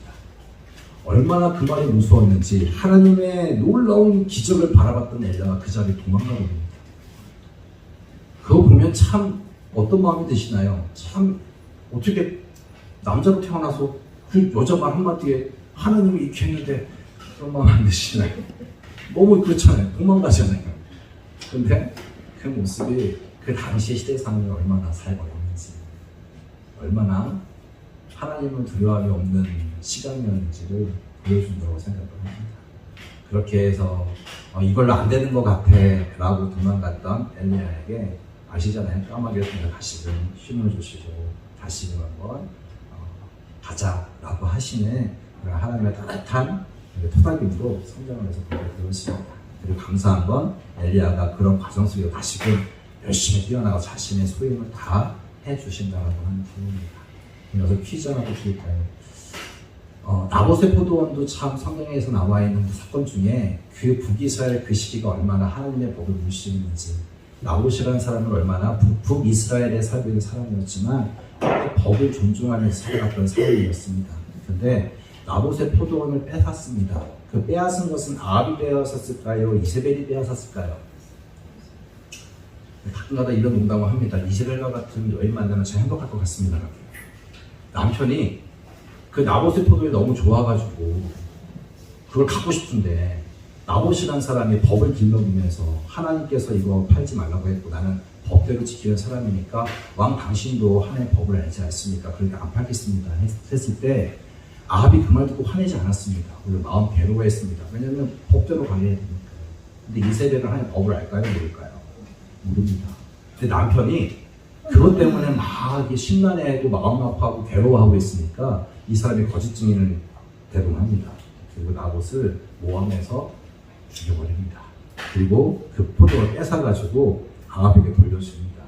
얼마나 그 말이 무서웠는지 하나님의 놀라운 기적을 바라봤던 엘리야가 그 자리에 도망가게 됩니다. 그거 보면 참 어떤 마음이 드시나요? 참 어떻게 남자로 태어나서 그 여자 말 한마디에 하나님이 이렇게 했는데 그런 마음 안 드시나요? 너무 그렇잖아요. 도망가잖아요. 근데 그 모습이 그 당시의 시대상에 얼마나 살벌했는지 얼마나 하나님을 두려워함이 없는 시간이었는지를 보여준다고 생각을 합니다. 그렇게 해서 이걸로 안 되는 것 같아 라고 도망갔던 엘리야에게 아시잖아요. 까마귀를 통해 다시금 힘을 주시고 다시금 한번 가자라고 하시는 그런 하나님의 따뜻한 토닥임으로 성장을 해서 보게 되었습니다. 그리고 감사한 건 엘리야가 그런 과정 속에 다시금 열심히 뛰어나가 자신의 소임을 다 해주신다고 하는 부분입니다. 그래서 퀴즈 하나 드릴까요? 나봇의 포도원도 참 성경에서 나와 있는 그 사건 중에 그 북이스라엘 그 시기가 얼마나 하나님의 법을 무시했는지 나봇이라는 사람은 얼마나 북이스라엘에 살고 있는 사람이었지만 법을 존중하면서 살아갔던 사람이었습니다. 그런데 나봇의 포도원을 뺏었습니다. 그 빼앗은 것은 아합이 빼앗았을까요? 이세벨이 빼앗았을까요? 가끔가다 이런 농담을 합니다. 이세벨과 같은 여인 만나면 참 행복할 것 같습니다. 남편이 그 나봇의 포도를 너무 좋아가지고 그걸 갖고 싶은데 나봇이라는 사람이 법을 길러주면서 하나님께서 이거 팔지 말라고 했고 나는 법대로 지키는 사람이니까 왕 당신도 하나님의 법을 알지 않습니까? 그러니까 안 팔겠습니다 했을 때 아합이 그 말 듣고 화내지 않았습니다. 오히려 마음 괴로워했습니다. 왜냐하면 법대로 가야 되니까. 근데 이세벨은 하나님의 법을 알까요? 모를까요? 모릅니다. 근데 남편이 그것 때문에 막 심란해하고 마음 아파하고 괴로워하고 있으니까 이 사람이 거짓 증인을 대동합니다. 그리고 나봇을 모함해서 죽여버립니다. 그리고 그 포도를 뺏어가지고 아합에게 돌려줍니다.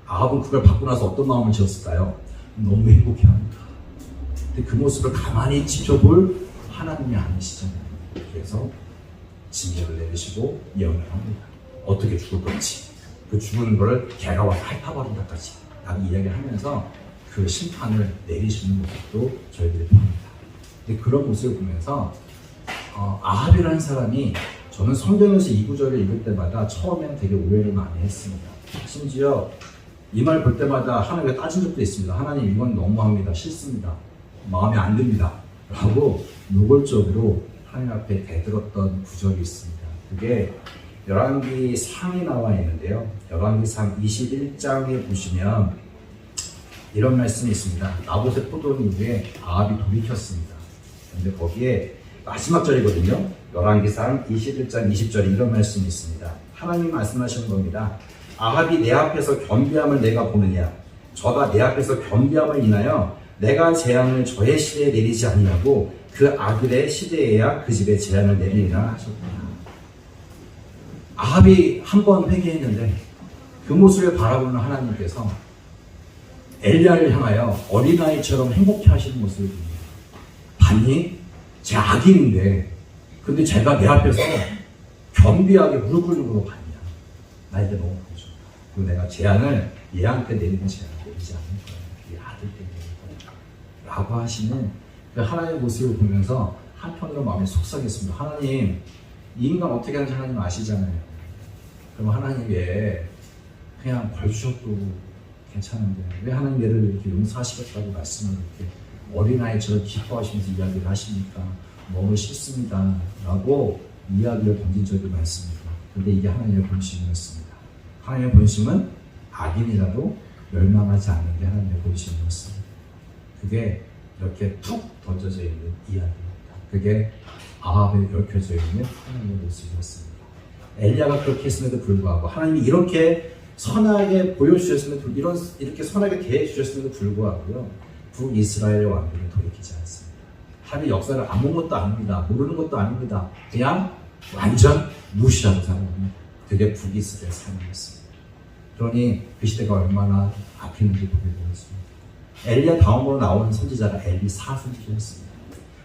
아합은 그걸 받고 나서 어떤 마음을 지었을까요? 너무 행복해합니다. 근데 그 모습을 가만히 지켜볼 하나님이 아니시잖아요. 그래서 징계를 내리시고 예언을 합니다. 어떻게 죽을 건지. 그 죽는 거를 개가 와서 핥아버린다까지 라고 이야기를 하면서 그 심판을 내리시는 모습도 저희들이 봅니다. 근데 그런 모습을 보면서 아합이라는 사람이 저는 성경에서 이 구절을 읽을 때마다 처음에는 되게 오해를 많이 했습니다. 심지어 이 말 볼 때마다 하나님께 따진 적도 있습니다. 하나님 이건 너무합니다. 싫습니다. 마음에 안 듭니다. 라고 노골적으로 하나님 앞에 대들었던 구절이 있습니다. 그게 열왕기상에 나와 있는데요. 열왕기상 21장에 보시면 이런 말씀이 있습니다. 나봇의 포도원 이후에 아합이 돌이켰습니다. 그런데 거기에 마지막 절이거든요. 열왕기상 21장 20절에 이런 말씀이 있습니다. 하나님 말씀하시는 겁니다. 아합이 내 앞에서 겸비함을 내가 보느냐? 저가 내 앞에서 겸비함을 인하여 내가 재앙을 저의 시대에 내리지 아니하고 그 아들의 시대에야 그 집에 재앙을 내리리라 하셨구나. 아합이 한 번 회개했는데 그 모습을 바라보는 하나님께서 엘리야를 향하여 어린아이처럼 행복해 하시는 모습을 봅니다. 봤니? 제 악인인데 근데 제가 내 앞에서 겸비하게 무릎 꿇는 거 봤냐? 나 이제 너무 보죠. 그리고 내가 재앙을 얘한테 내리는 재앙을 내리지 않을 거야. 네 아들 때문에 라고 하시는 그 하나님의 모습을 보면서 한편으로 마음이 속상했습니다. 하나님, 이 인간 어떻게 하는지 하나님 아시잖아요. 그럼 하나님 왜 그냥 벌 주셔도 괜찮은데 왜 하나님 얘를 이렇게 용서하시겠다고 말씀을 이렇게 어린아이처럼 기뻐하시면서 이야기를 하십니까? 너무 싫습니다 라고 이야기를 던진 적이 많습니다. 근데 이게 하나님의 본심이었습니다. 하나님의 본심은 악인이라도 멸망하지 않는 게 하나님의 본심이었습니다. 그게 이렇게 툭 던져져 있는 이야기입니다. 그게 아합에 얽혀져 있는 하나님의 모습이었습니다. 엘리야가 그렇게 했음에도 불구하고 하나님이 이렇게 선하게 보여주셨음에도 이렇게 선하게 대해주셨음에도 불구하고요, 북이스라엘의 왕들은 돌이키지 않습니다. 하나님의 역사를 아무것도 아닙니다. 모르는 것도 아닙니다. 그냥 완전 무시하고 살아갑니다. 그게 북이스라엘 삶이었습니다. 그러니 그 시대가 얼마나 아팠는지 보게 되었습니다. 엘리야 다음으로 나오는 선지자가 엘리사 선지자였습니다.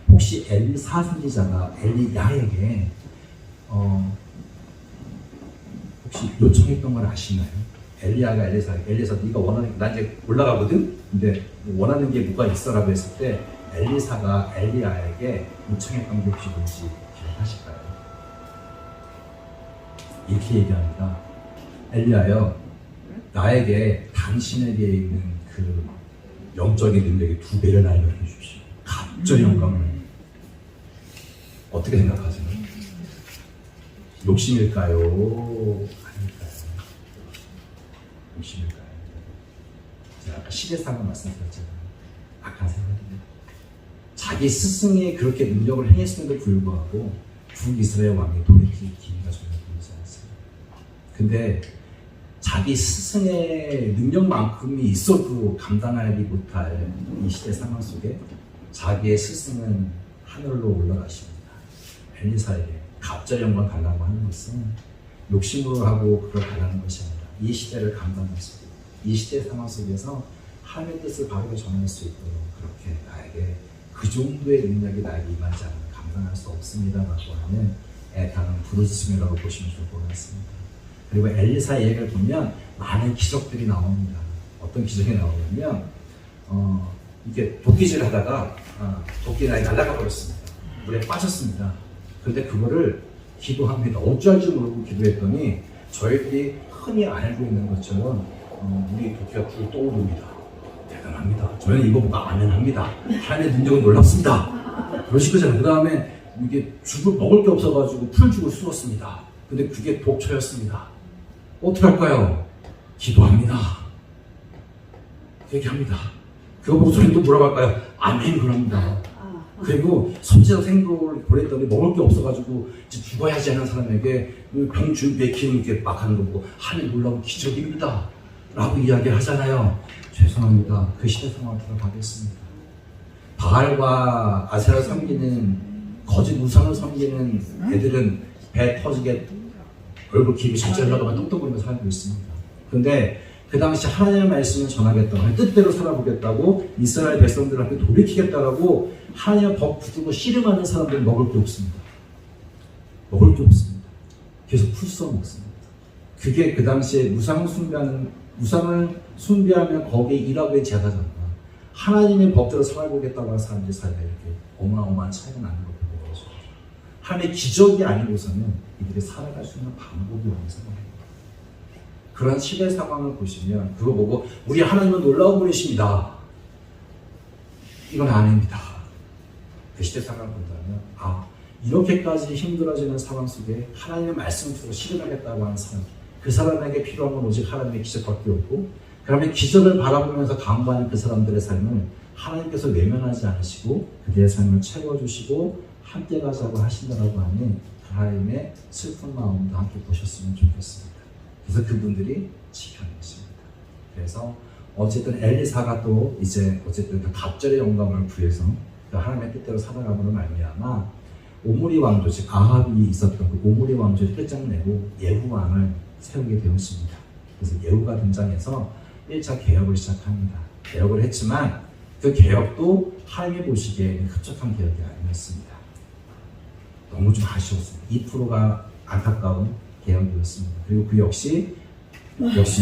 혹시 엘리사 선지자가 엘리야에게 혹시 요청했던 걸 아시나요? 엘리야가 엘리사 네가 원하는 나 이제 올라가거든? 근데 원하는 게 뭐가 있어라고 했을 때 엘리사가 엘리야에게 요청했던 게 혹시 뭔지 기억하실까요? 이렇게 얘기합니다. 엘리야여, 나에게 당신에게 있는 그 영적인 능력의 2배를 알려해 주십시오. 갑절의 영광을. 어떻게 생각하세요? 욕심일까요? 아닐까요? 욕심일까요? 제가 아까 시대상을 말씀드렸잖아요. 악한 생각입니다. 자기 스승이 그렇게 능력을 행했음에도 불구하고 북이스라엘 왕이 돌이킬 기미가 전혀 보이지 않습니다. 근데 자기 스승의 능력만큼이 있어도 감당하지 못할 이 시대 상황 속에 자기의 스승은 하늘로 올라가십니다. 엘리사에게 갑절의 영광 달라고 하는 것은 욕심으로 하고 그걸 달라는 것이 아니라 이 시대를 감당하시고 이 시대 상황 속에서 하나님의 뜻을 바르게 전할 수 있도록 그렇게 나에게 그 정도의 능력이 나에게 임하지 않으면 감당할 수 없습니다 라고 하는 애타는 부르짖음이라고 보시면 좋을 것 같습니다. 그리고 엘리사의 얘기를 보면 많은 기적들이 나옵니다. 어떤 기적이 나오냐면 이게 도끼질 하다가 도끼가 날아가 버렸습니다. 물에 빠졌습니다. 그런데 그거를 기도합니다. 어찌할 줄 모르고 기도했더니 저희들이 흔히 알고 있는 것처럼 우리 도끼가 불 떠오릅니다. 대단합니다. 저희는 이거 보고 아멘합니다. 하나님의 능력은 놀랍습니다. 그러시거든요. 그 다음에 이게 죽을 먹을 게 없어가지고 풀죽을 쑤었습니다. 근데 그게 독초였습니다. 어떻게 할까요? 기도합니다. 얘기합니다. 그거 보고 저희는 또 뭐라고 할까요? 아멘 그럽니다. 그리고 선지자 생도를 보냈더니 먹을 게 없어가지고 이제 죽어야지 하는 사람에게 병 준비해 기름 있게 막 하는 거 보고 하나님 놀라운 기적입니다 라고 이야기를 하잖아요. 죄송합니다. 그 시대 상황을 들어가겠습니다. 바알과 아세라 섬기는 거짓 우상을 섬기는 애들은 배 터지게 얼굴 기름이 적절 올라가면 똥똥거리면서 살고 있습니다. 그런데 그 당시 하나님의 말씀을 전하겠다고 뜻대로 살아보겠다고 이스라엘 백성들한테 돌이키겠다라고 하나님의 법 붙들고 씨름하는 사람들은 먹을 게 없습니다. 먹을 게 없습니다. 계속 풀 써 먹습니다. 그게 그 당시에 우상을 숭배하면 거기에 일하고의 제사장과 하나님의 법대로 살아보겠다고 하는 사람들 사이에 이렇게 어마어마한 차이가 나는 것을 보는 거죠. 하나님의 기적이 아니고서는 이들이 살아갈 수 있는 방법이 없는 상황입니다. 그런 시대 상황을 보시면 그거 보고 우리 하나님은 놀라운 분이십니다. 이건 아닙니다. 그 시대 상황을 본다면 이렇게까지 힘들어지는 상황 속에 하나님의 말씀을 두고 실현하겠다고 하는 사람, 그 사람에게 필요한 건 오직 하나님의 기적밖에 없고 그 다음에 기적을 바라보면서 강구하는 그 사람들의 삶을 하나님께서 외면하지 않으시고 그들의 삶을 채워주시고 함께 가자고 하신다라고 하는 그 하나님의 슬픈 마음도 함께 보셨으면 좋겠습니다. 그래서 그분들이 지켜냈습니다. 그래서 어쨌든 엘리사가 또 이제 어쨌든 그 갑절의 영광을 구해서 그 하나님의 뜻대로 살아감으로 말미암아 오므리 왕조, 즉 아합이 있었던 그 오므리 왕조를 끝장내고 예후 왕을 세우게 되었습니다. 그래서 예후가 등장해서 1차 개혁을 시작합니다. 개혁을 했지만 그 개혁도 하나님이 보시기에 흡족한 개혁이 아니었습니다. 너무 좀 아쉬웠습니다. 2%가 안타까운 개혁이었습니다. 그리고 그 역시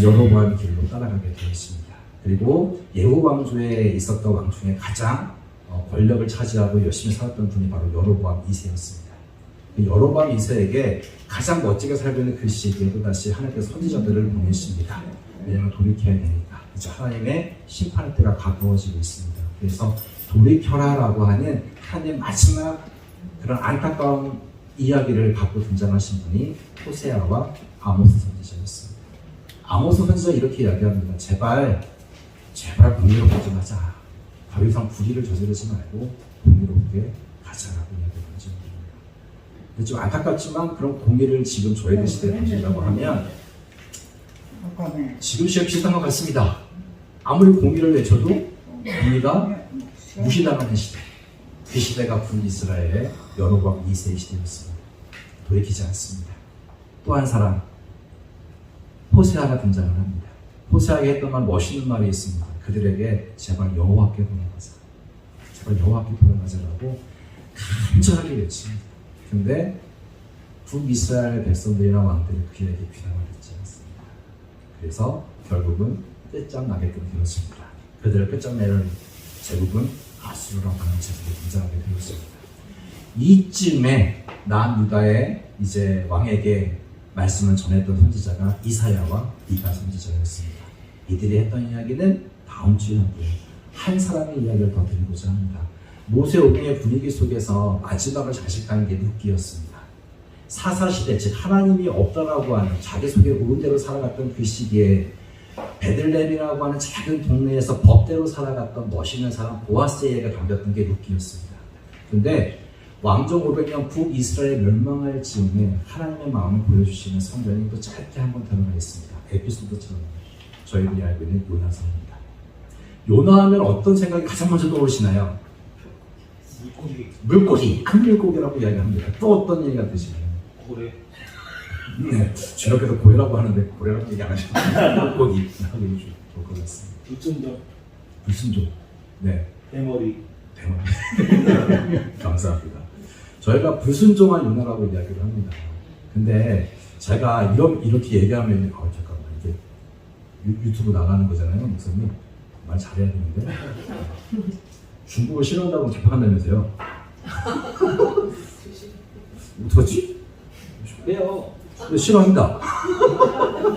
여로보암의 길로 따라가게 되었습니다. 그리고 예후 왕조에 있었던 왕 중에 가장 권력을 차지하고 열심히 살았던 분이 바로 여로보암 2세였습니다. 여로보암 2세에게 가장 멋지게 살고 있는 그 시기에 또다시 하나님께서 선지자들을 보내십니다. 왜냐하면 돌이켜야 되니까. 이제 하나님의 심판의 때가 가까워지고 있습니다. 그래서 돌이켜라라고 하는 하나님의 마지막 그런 안타까운 이야기를 갖고 등장하신 분이 호세아와 아모스 선지자였습니다. 아모스 선지자 이렇게 이야기합니다. 제발 공의롭게 좀 하자. 더 이상 불의를 저지르지 말고 공의롭게 가자라고 이야기를 하죠. 근데 좀 안타깝지만 그런 공의를 지금 저희들 시대에 보시려고 하면 지금 시대 비슷한 것 같습니다. 아무리 공의를 외쳐도 공의가 무시당하는 시대. 그 시대가 북이스라엘의 여로보암 2세의 시대였습니다. 돌이키지 않습니다. 또 한 사람 호세아가 등장을 합니다. 호세아가 했던 말 멋있는 말이 있습니다. 그들에게 제발 여호와께 돌아가자. 제발 여호와께 돌아가자라고 간절하게 외칩니다. 그런데 북이스라엘 백성들이나 왕들이 그에게 귀담아 듣지 않습니다. 그래서 결국은 끝장나게끔 되었습니다. 그들을 끝장내는 제국은 아수르라고 하는 제국이 등장하게 되었습니다. 이쯤에 남유다의 이제 왕에게 말씀을 전했던 선지자가 이사야와 미가 선지자였습니다. 이들이 했던 이야기는 다음 주에 하고요. 한 사람의 이야기를 더 드리고자 합니다. 모세 오경의 분위기 속에서 마지막을 장식하는 게 룻기였습니다. 사사시대, 즉 하나님이 없다라고 하는 자기 속에 옳은 대로 살아갔던 그 시기에 베들레헴이라고 하는 작은 동네에서 법대로 살아갔던 멋있는 사람 보아스에게 담겼던 게 룻기였습니다. 그런데 왕정 500년 북이스라엘 멸망할 즈음에 하나님의 마음을 보여주시는 성경이 또 짧게 한번 들어가 있습니다. 에피소드처럼 저희들이 알고 있는 요나서입니다. 요나하면 어떤 생각이 가장 먼저 떠오르시나요? 물고기, 큰 물고기라고 이야기합니다. 또 어떤 얘기가 드시나요? 고래. 네, 주력에서 고래라고 하는데 고래라고 얘기 안 하시나요? 물고기 하고 좋을 것 같습니다. 불순종. 네. 대머리. 감사합니다. 저희가 불순종한 요나라고 이야기를 합니다. 근데 제가 이렇게 얘기하면 잠깐만 이게 유튜브 나가는 거잖아요, 목사님. 말 잘해야 되는데 중국을 싫어한다고 재판한다면서요? 어떡하지? 왜요? 근데 싫어한다.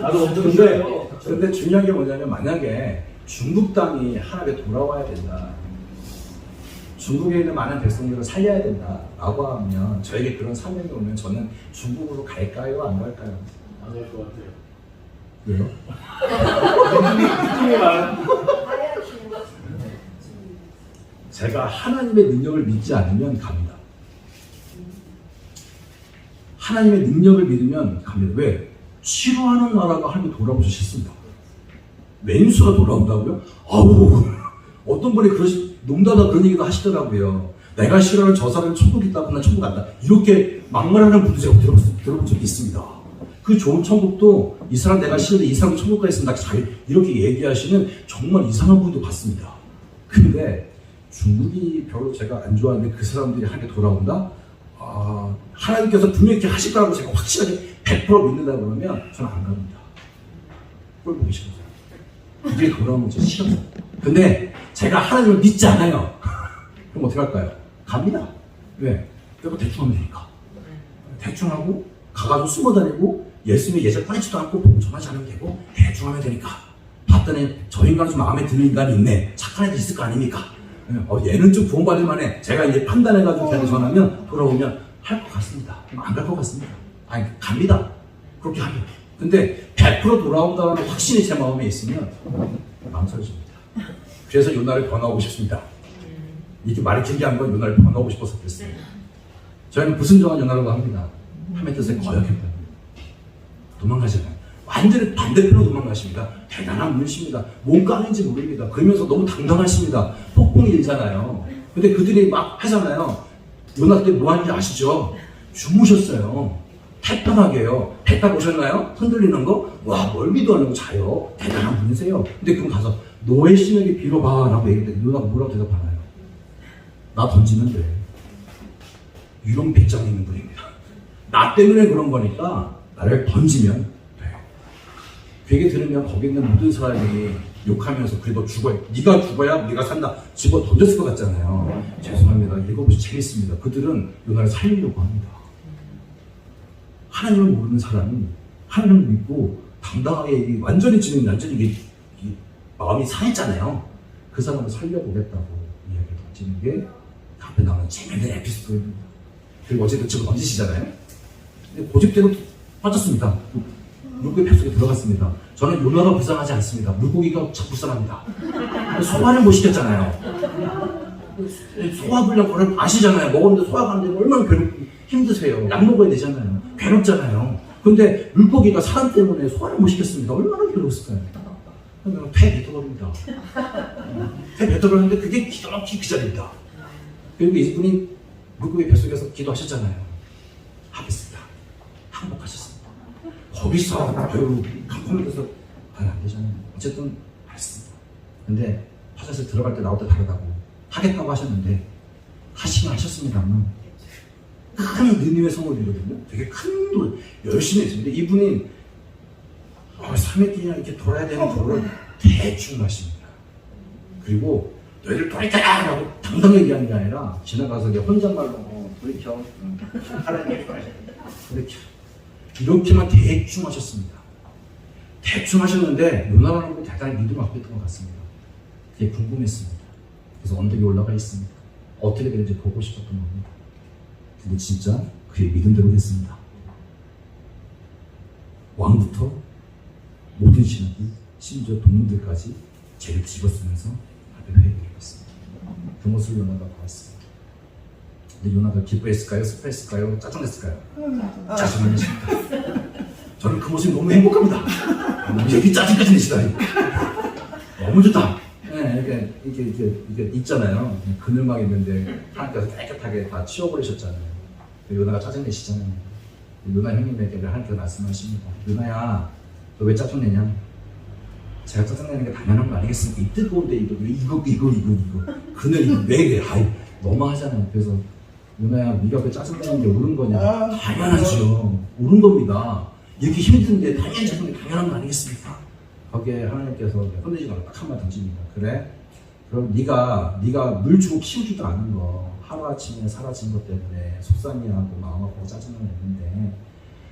나도 엄청 싫어요. 근데 중요한 게 뭐냐면 만약에 중국 땅이 하나님께 돌아와야 된다. 중국에 있는 많은 백성들을 살려야 된다라고 하면 저에게 그런 사명이 오면 저는 중국으로 갈까요? 안 갈까요? 안 갈 것 같아요. 왜요? 느낌이 와요. 제가 하나님의 능력을 믿지 않으면 갑니다. 하나님의 능력을 믿으면 갑니다. 왜? 싫어하는 나라가 하나님 돌아오셔 싫습니다. 왼수가 돌아온다고요? 아우, 어떤 분이 농담하다 그런 얘기도 하시더라고요. 내가 싫어하는 저 사람이 천국 있다고 나 천국 간다. 이렇게 막말하는 분도 제가 들어본 적이 있습니다. 그 좋은 천국도 이 사람 내가 싫은데 이 사람 천국 가 있으면 나 이렇게 얘기하시는 정말 이상한 분도 봤습니다. 근데 중국이 별로 제가 안 좋아하는데 그 사람들이 하나님께 돌아온다? 하나님께서 분명히 이렇게 하실 거라고 제가 확실하게 100% 믿는다 그러면 저는 안 갑니다. 꼴 보기 싫어서. 그게 돌아오면 저 싫어서. 근데 제가 하나님을 믿지 않아요. 그럼 어떻게 할까요? 갑니다. 왜? 내가 대충 하면 되니까. 대충 하고 가가지고 숨어 다니고 예수님의 예절 꺼내지도 않고 봉전하지 않으면 되고 대충 하면 되니까. 봤더니 저 인간은 좀 마음에 드는 인간이 있네. 착한 애도 있을 거 아닙니까? 얘는 좀 구원받을 만해. 제가 이제 판단해가지고 걔한테 전하면 돌아오면 할 것 같습니다. 안 갈 것 같습니다. 아니, 갑니다. 그렇게 하면. 근데 100% 돌아온다는 확신이 제 마음에 있으면 망설여집니다. 그래서 요나를 변화하고 싶습니다. 이렇게 말이 길게 한 건 요나를 변화하고 싶어서 그랬습니다. 저희는 불순종한 요나라고 합니다. 하나님의 뜻에 거역했다. 도망가잖아요. 완전히 반대편으로 도망가십니다. 대단한 분이십니다. 뭔 까는지 모릅니다. 그러면서 너무 당당하십니다. 폭풍이 일잖아요. 근데 그들이 막 하잖아요. 요나 때 뭐 하는지 아시죠? 주무셨어요. 태평하게요. 대답 오셨나요? 흔들리는 거? 와, 멀미도 안 하고 자요. 대단한 분이세요. 근데 그럼 가서 너의 신에게 빌어봐 라고 얘기했더니 요나가 뭐라고 대답하나요? 나 던지면 돼. 이런 배짱 있는 분입니다. 나 때문에 그런 거니까 나를 던지면 돼요. 그 얘기 들으면 거기 있는 모든 사람이 욕하면서 그래 너 죽어야 네가 죽어야 네가 산다 집어 던졌을 것 같잖아요. 죄송합니다. 읽어보시 재밌습니다. 그들은 요나를 살리려고 합니다. 하나님을 모르는 사람이 하나님을 믿고 당당하게 완전히 지금 완전히 이게 마음이 상했잖아요. 그 사람을 살려보겠다고 이야기를 던지는 게 앞에 나오는 재밌는 에피소드입니다. 그리고 어쨌든 지금 던지시잖아요. 근데 고집대로 빠졌습니다. 물고기 뱃속에 들어갔습니다. 저는 요나가 불쌍하지 않습니다. 물고기가 참 불쌍합니다. 소화를 못 시켰잖아요. 소화불량을 아시잖아요. 먹었는데 소화가 안 되면 얼마나 힘드세요. 약 먹어야 되잖아요. 괴롭잖아요. 근데 물고기가 사람 때문에 소화를 못 시켰습니다. 얼마나 괴로웠을까요? 그러면 배 뱉어버립니다. 배 뱉어버렸는데 그게 기가 막히게 그 자리입니다. 그리고 이분이 물고기 뱃속에서 기도하셨잖아요. 하겠습니다. 항복하셨습니다. 거기서 아유 깜깜해서 안 되잖아요. 어쨌든 했습니다. 근데 화장실 들어갈 때 나올 때 다르다고 하겠다고 하셨는데 하시면 하셨습니다만 큰 느님의 성월이거든요. 되게 큰 돈 열심히 했습니다. 이분이 3회 뛰냐 이렇게 돌아야 되는 도를 대충 하십니다. 그리고 너희들 돌이켜라! 라고 당당하게 얘기하는 게 아니라 지나가서 혼잣말로 돌이켜 하나님 돌이켜 이렇게만 대충 하셨습니다. 대충 하셨는데 요나라는 분이 대단히 믿음을 갖고 있던 것 같습니다. 그게 궁금했습니다. 그래서 언덕에 올라가 있습니다. 어떻게 되는지 보고 싶었던 겁니다. 근데 진짜 그의 믿음대로 됐습니다. 왕부터 모든 신하들 심지어 동문들까지 죄를 집어쓰면서 앞에 회개를 했습니다. 그 모습을 요나가 보았습니다. 근데 요나가 기뻐했을까요? 슬퍼했을까요? 짜증냈을까요? 짜증냈습니다. 저는 그 모습이 너무 행복합니다. 여기 짜증까지 내시다니. 너무 좋다. 네, 이게 있잖아요. 그늘막 있는데 하나님께서 깨끗하게 다 치워버리셨잖아요. 요나가 짜증내시잖아요. 요나 형님에게 하나님께서 말씀하십니다. 요나야, 너 왜 짜증내냐? 제가 짜증내는 게 당연한 거 아니겠습니까? 이 뜨거운데 이거 그늘 왜 아이 너무하잖아요. 그래서 요나야, 네가 왜 짜증내는 게 옳은 거냐? 당연하죠. 옳은 겁니다. 이렇게 힘든데 당연히 짜증내는 게 당연한 거 아니겠습니까? 거기에 하나님께서 혼내지 말고 딱 한마디 던집니다. 그래? 그럼 네가 물 주고 키우지도 않은 거 하루아침에 사라진 것 때문에 속상해하고 마음 아프고 짜증을 내는데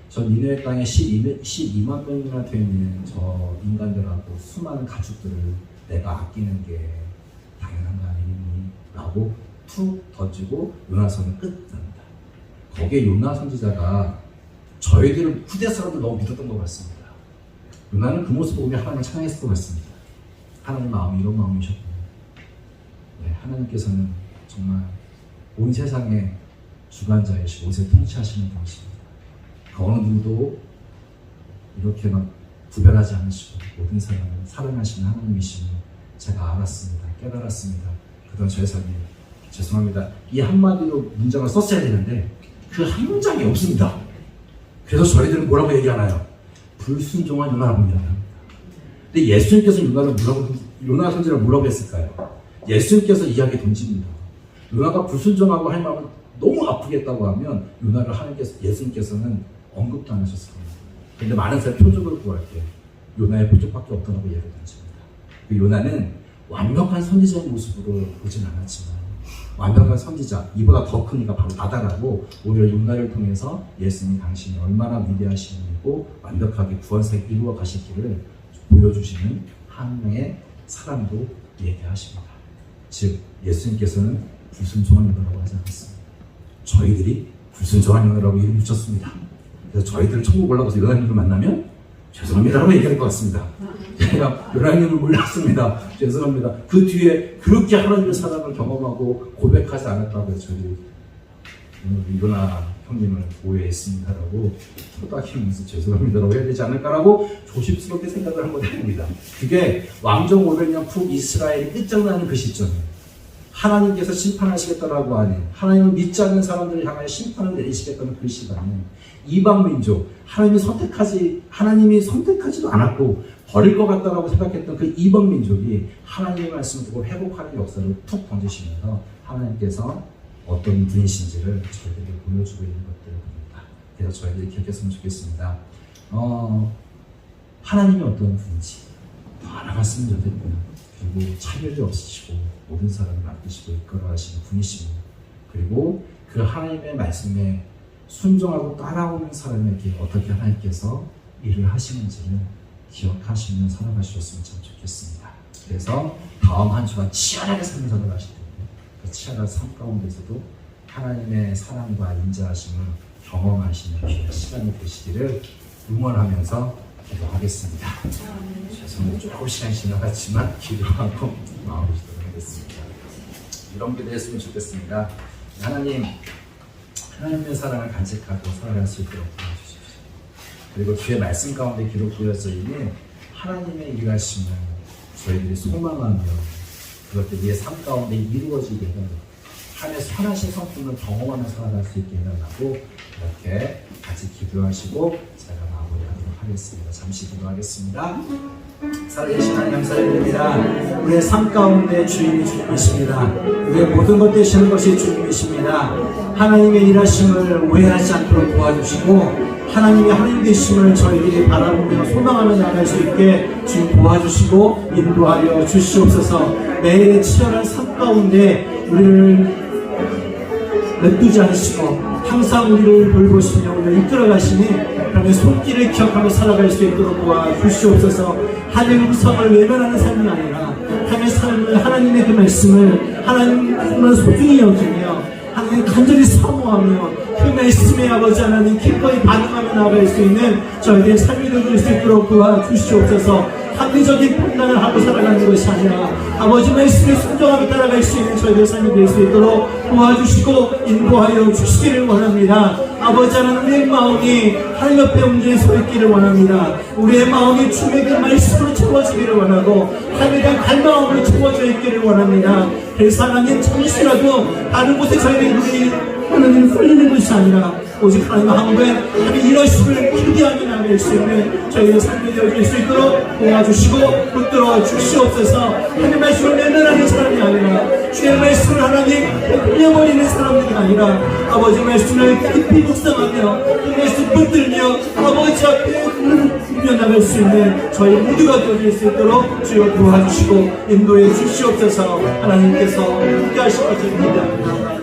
저 니네 땅에 12만 명이나 되는 저 인간들하고 수많은 가축들을 내가 아끼는 게 당연한 거 아니니? 라고 툭 던지고 요나서는 끝납니다. 거기에 요나 선지자가 저희들을 후대 사람들 너무 믿었던 것 같습니다. 요나는 그 모습을 보면 하나님을 찬양했을 것 같습니다. 하나님 마음이 이런 마음이셨군요. 네, 하나님께서는 정말 온 세상의 주관자이시고 옷에 통치하시는 분이십니다. 그 어느 누구도 이렇게 막 구별하지 않으시고 모든 사람을 사랑하시는 하나님이심을 제가 알았습니다. 깨달았습니다. 그동안 저의 삶에 죄송합니다. 이 한마디로 문장을 썼어야 되는데 그 한 문장이 없습니다. 그래서 저희들은 뭐라고 얘기하나요? 불순종한 요나라고 얘기합니다. 근데 예수님께서 요나 선지자를 뭐라고 했을까요? 예수님께서 이야기 던집니다. 요나가 불순종하고 할 마음을 너무 아프겠다고 하면 요나를 예수님께서는 언급도 안 하셨을 겁니다. 그런데 많은 사람이 표적을 구할 때 요나의 표적밖에 없다고 얘기를 던집니다. 그 요나는 완벽한 선지자의 모습으로 보진 않았지만 완벽한 선지자, 이보다 더 큰 이가 바로 나다라고 오히려 요나를 통해서 예수님이 당신이 얼마나 위대하신 분이고 완벽하게 구원사에 이루어 가실 길을 보여주시는 한 명의 사람도 얘기하십니다. 즉 예수님께서는 불순종한 요나라고 하지 않았습니다. 저희들이 불순종한 요나라고 이름 붙였습니다. 그래서 저희들은 천국 올라가서 요나님을 만나면 죄송합니다라고 얘기할 것 같습니다. 제가 요나님을 몰랐습니다. 죄송합니다. 그 뒤에 그렇게 하나님의 사랑을 경험하고 고백하지 않았다고 해서 저희들이 요나 형님을 오해했습니다라고 토닥이면서 죄송합니다라고 해야 되지 않을까라고 조심스럽게 생각을 한번 해봅니다. 그게 왕정 500년 북이스라엘이 끝장나는 그 시점이에요. 하나님께서 심판하시겠다라고 하는, 하나님을 믿지 않는 사람들을 향하여 심판을 내리시겠다는 그 시간에 이방 민족, 하나님이 선택하지도 않았고 버릴 것 같다라고 생각했던 그 이방 민족이 하나님의 말씀을 듣고 회복하는 역사를 툭 던지시면서 하나님께서 어떤 분이신지를 저희들에게 보여주고 있는 것들을 봅니다. 그래서 저희들이 기억했으면 좋겠습니다. 하나님이 어떤 분인지 더 알아봤으면 좋겠고요. 그리고 차별이 없으시고 모든 사람을 맡기시고 이끌어 가시는 분이십니다. 그리고 그 하나님의 말씀에 순종하고 따라오는 사람에게 어떻게 하나님께서 일을 하시는지를 기억하시며 살아가셨으면 참 좋겠습니다. 그래서 다음 한 주간 치열하게 삶을 살아가실 텐데 그 치열한 삶 가운데서도 하나님의 사랑과 인자하심을 경험하시는 귀한 시간이 되시기를 응원하면서 기도하겠습니다. 죄송해요. 조금 시간이 지나갔지만 기도하고 마무리 짓도록 하겠습니다. 이런 기도 했으면 좋겠습니다. 하나님의 사랑을 간직하고 살아갈 수 있도록 도와주십시오. 그리고 주의 말씀 가운데 기록되어져 있는 하나님의 일하심을 저희들이 소망하며 그것들이 삶 가운데 이루어지게 하며 선하신 성품을 경험하며 살아갈 수 있게 해달라고 이렇게 같이 기도하시고 제가 마무리하도록 하겠습니다. 잠시 기도하겠습니다. 살아계신 하나님 감사드립니다. 우리의 삶 가운데 주님이 주님이십니다. 우리의 모든 것 되시는 것이 주님이십니다. 하나님의 일하심을 오해하지 않도록 도와주시고 하나님의 하나님 되심을 저희들이 바라보며 소망하며 나갈 수 있게 주님 도와주시고 인도하여 주시옵소서. 매일의 치열한 삶 가운데 우리를 냅두지 않으시고 항상 우리를 돌보시며 우리를 이끌어 가시니 그러면 손길을 기억하며 살아갈 수 있도록 도와주시옵소서. 하나님의 음성을 외면하는 삶이 아니라 하나님의 삶을, 하나님의 그 말씀을 하나님만 소중히 여기며 하나님 간절히 사모하며 그 말씀에 아버지 하나님 기꺼이 반응하며 나아갈 수 있는 저희들의 삶이 되길 수 있도록 도와주시옵소서. 합리적인 판단을 하고 살아가는 것이 아니라 아버지 말씀에 순종하며 따라갈 수 있는 저희들의 삶이 될 수 있도록 도와주시고 인도하여 주시기를 원합니다. 아버지 하나님 우리의 마음이 하나님 옆에 온전히 서 있기를 원합니다. 우리의 마음이 주의 그 말씀으로 채워지기를 원하고 하나님에 대한 갈망으로 채워져 있기를 원합니다. 그래서 하나님 잠시라도 다른 곳에 저희들이 하나님을 홀리는 것이 아니라 오직 하나님 한 분의 하나님 이러심을 기대하며 나갈 수 있는 저희의 삶이 되어질 수 있도록 도와주시고 붙들어 주시옵소서. 하나님 말씀을 외면하는 사람이 아니라 주의 말씀을 하나님 흘려버리는 사람들이 아니라 아버지 말씀을 깊이 묵상하며 그 말씀 붙들며 아버지 앞에 붙여 나갈 수 있는 저희 모두가 되어질 수 있도록 주여 도와주시고 인도해 주시옵소서. 하나님께서 함께 하실 것을 기대합니다.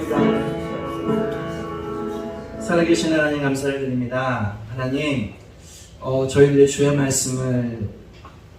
살아계신 하나님 감사를 드립니다. 하나님 저희들의 주의 말씀을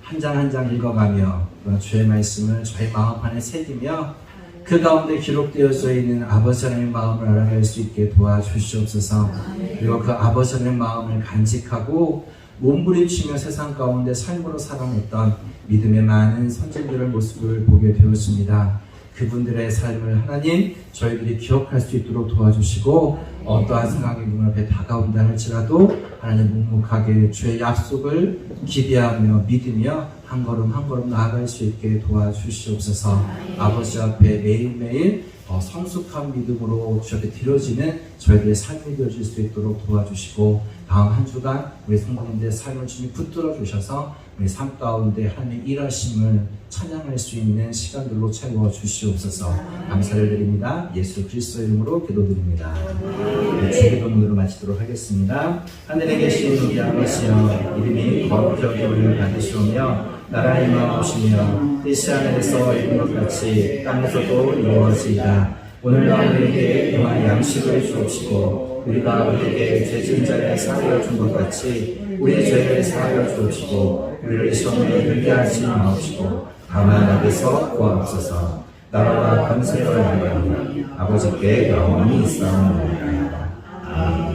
한 장 한 장 읽어가며 주의 말씀을 저희 마음판에 새기며 그 가운데 기록되어져 있는 아버지 하나님의 마음을 알아갈 수 있게 도와주시옵소서. 그리고 그 아버지 하나님의 마음을 간직하고 몸부림치며 세상 가운데 삶으로 살아냈던 믿음의 많은 선진들의 모습을 보게 되었습니다. 그분들의 삶을 하나님 저희들이 기억할 수 있도록 도와주시고 어떠한 상황이 눈앞에 다가온다 할지라도 하나님 묵묵하게 주의 약속을 기대하며 믿으며 한 걸음 한 걸음 나아갈 수 있게 도와주시옵소서. 아버지 앞에 매일매일 성숙한 믿음으로 주 앞에 드려지는 저희들의 삶이 되어질 수 있도록 도와주시고 다음 한 주간 우리 성도님들의 삶을 주님 붙들어 주셔서 우리 삶 가운데 하나님의 일하심을 찬양할 수 있는 시간들로 채워 주시옵소서. 감사를 드립니다. 예수 그리스도의 이름으로 기도드립니다. 주기도문으로 마치도록 하겠습니다. 하늘에 계신 우리 아버지여 이름이 거룩히 여김을 받으시오며 나라의 임하옵시며 뜻이 하늘에서 이룬 것 같이 땅에서도 이루어지이다. 오늘날 우리에게 일용할 양식을 주옵시고 우리가 우리에게 죄 지은 자를 사하여 준 것 같이 우리 죄를 사하여 주옵시고 우리를 시험에 들게 하지 마옵시고 다만 악에서 구하옵소서. 나라와 권세와 영광이 아버지께 영원히 있사옵나이다. 아멘.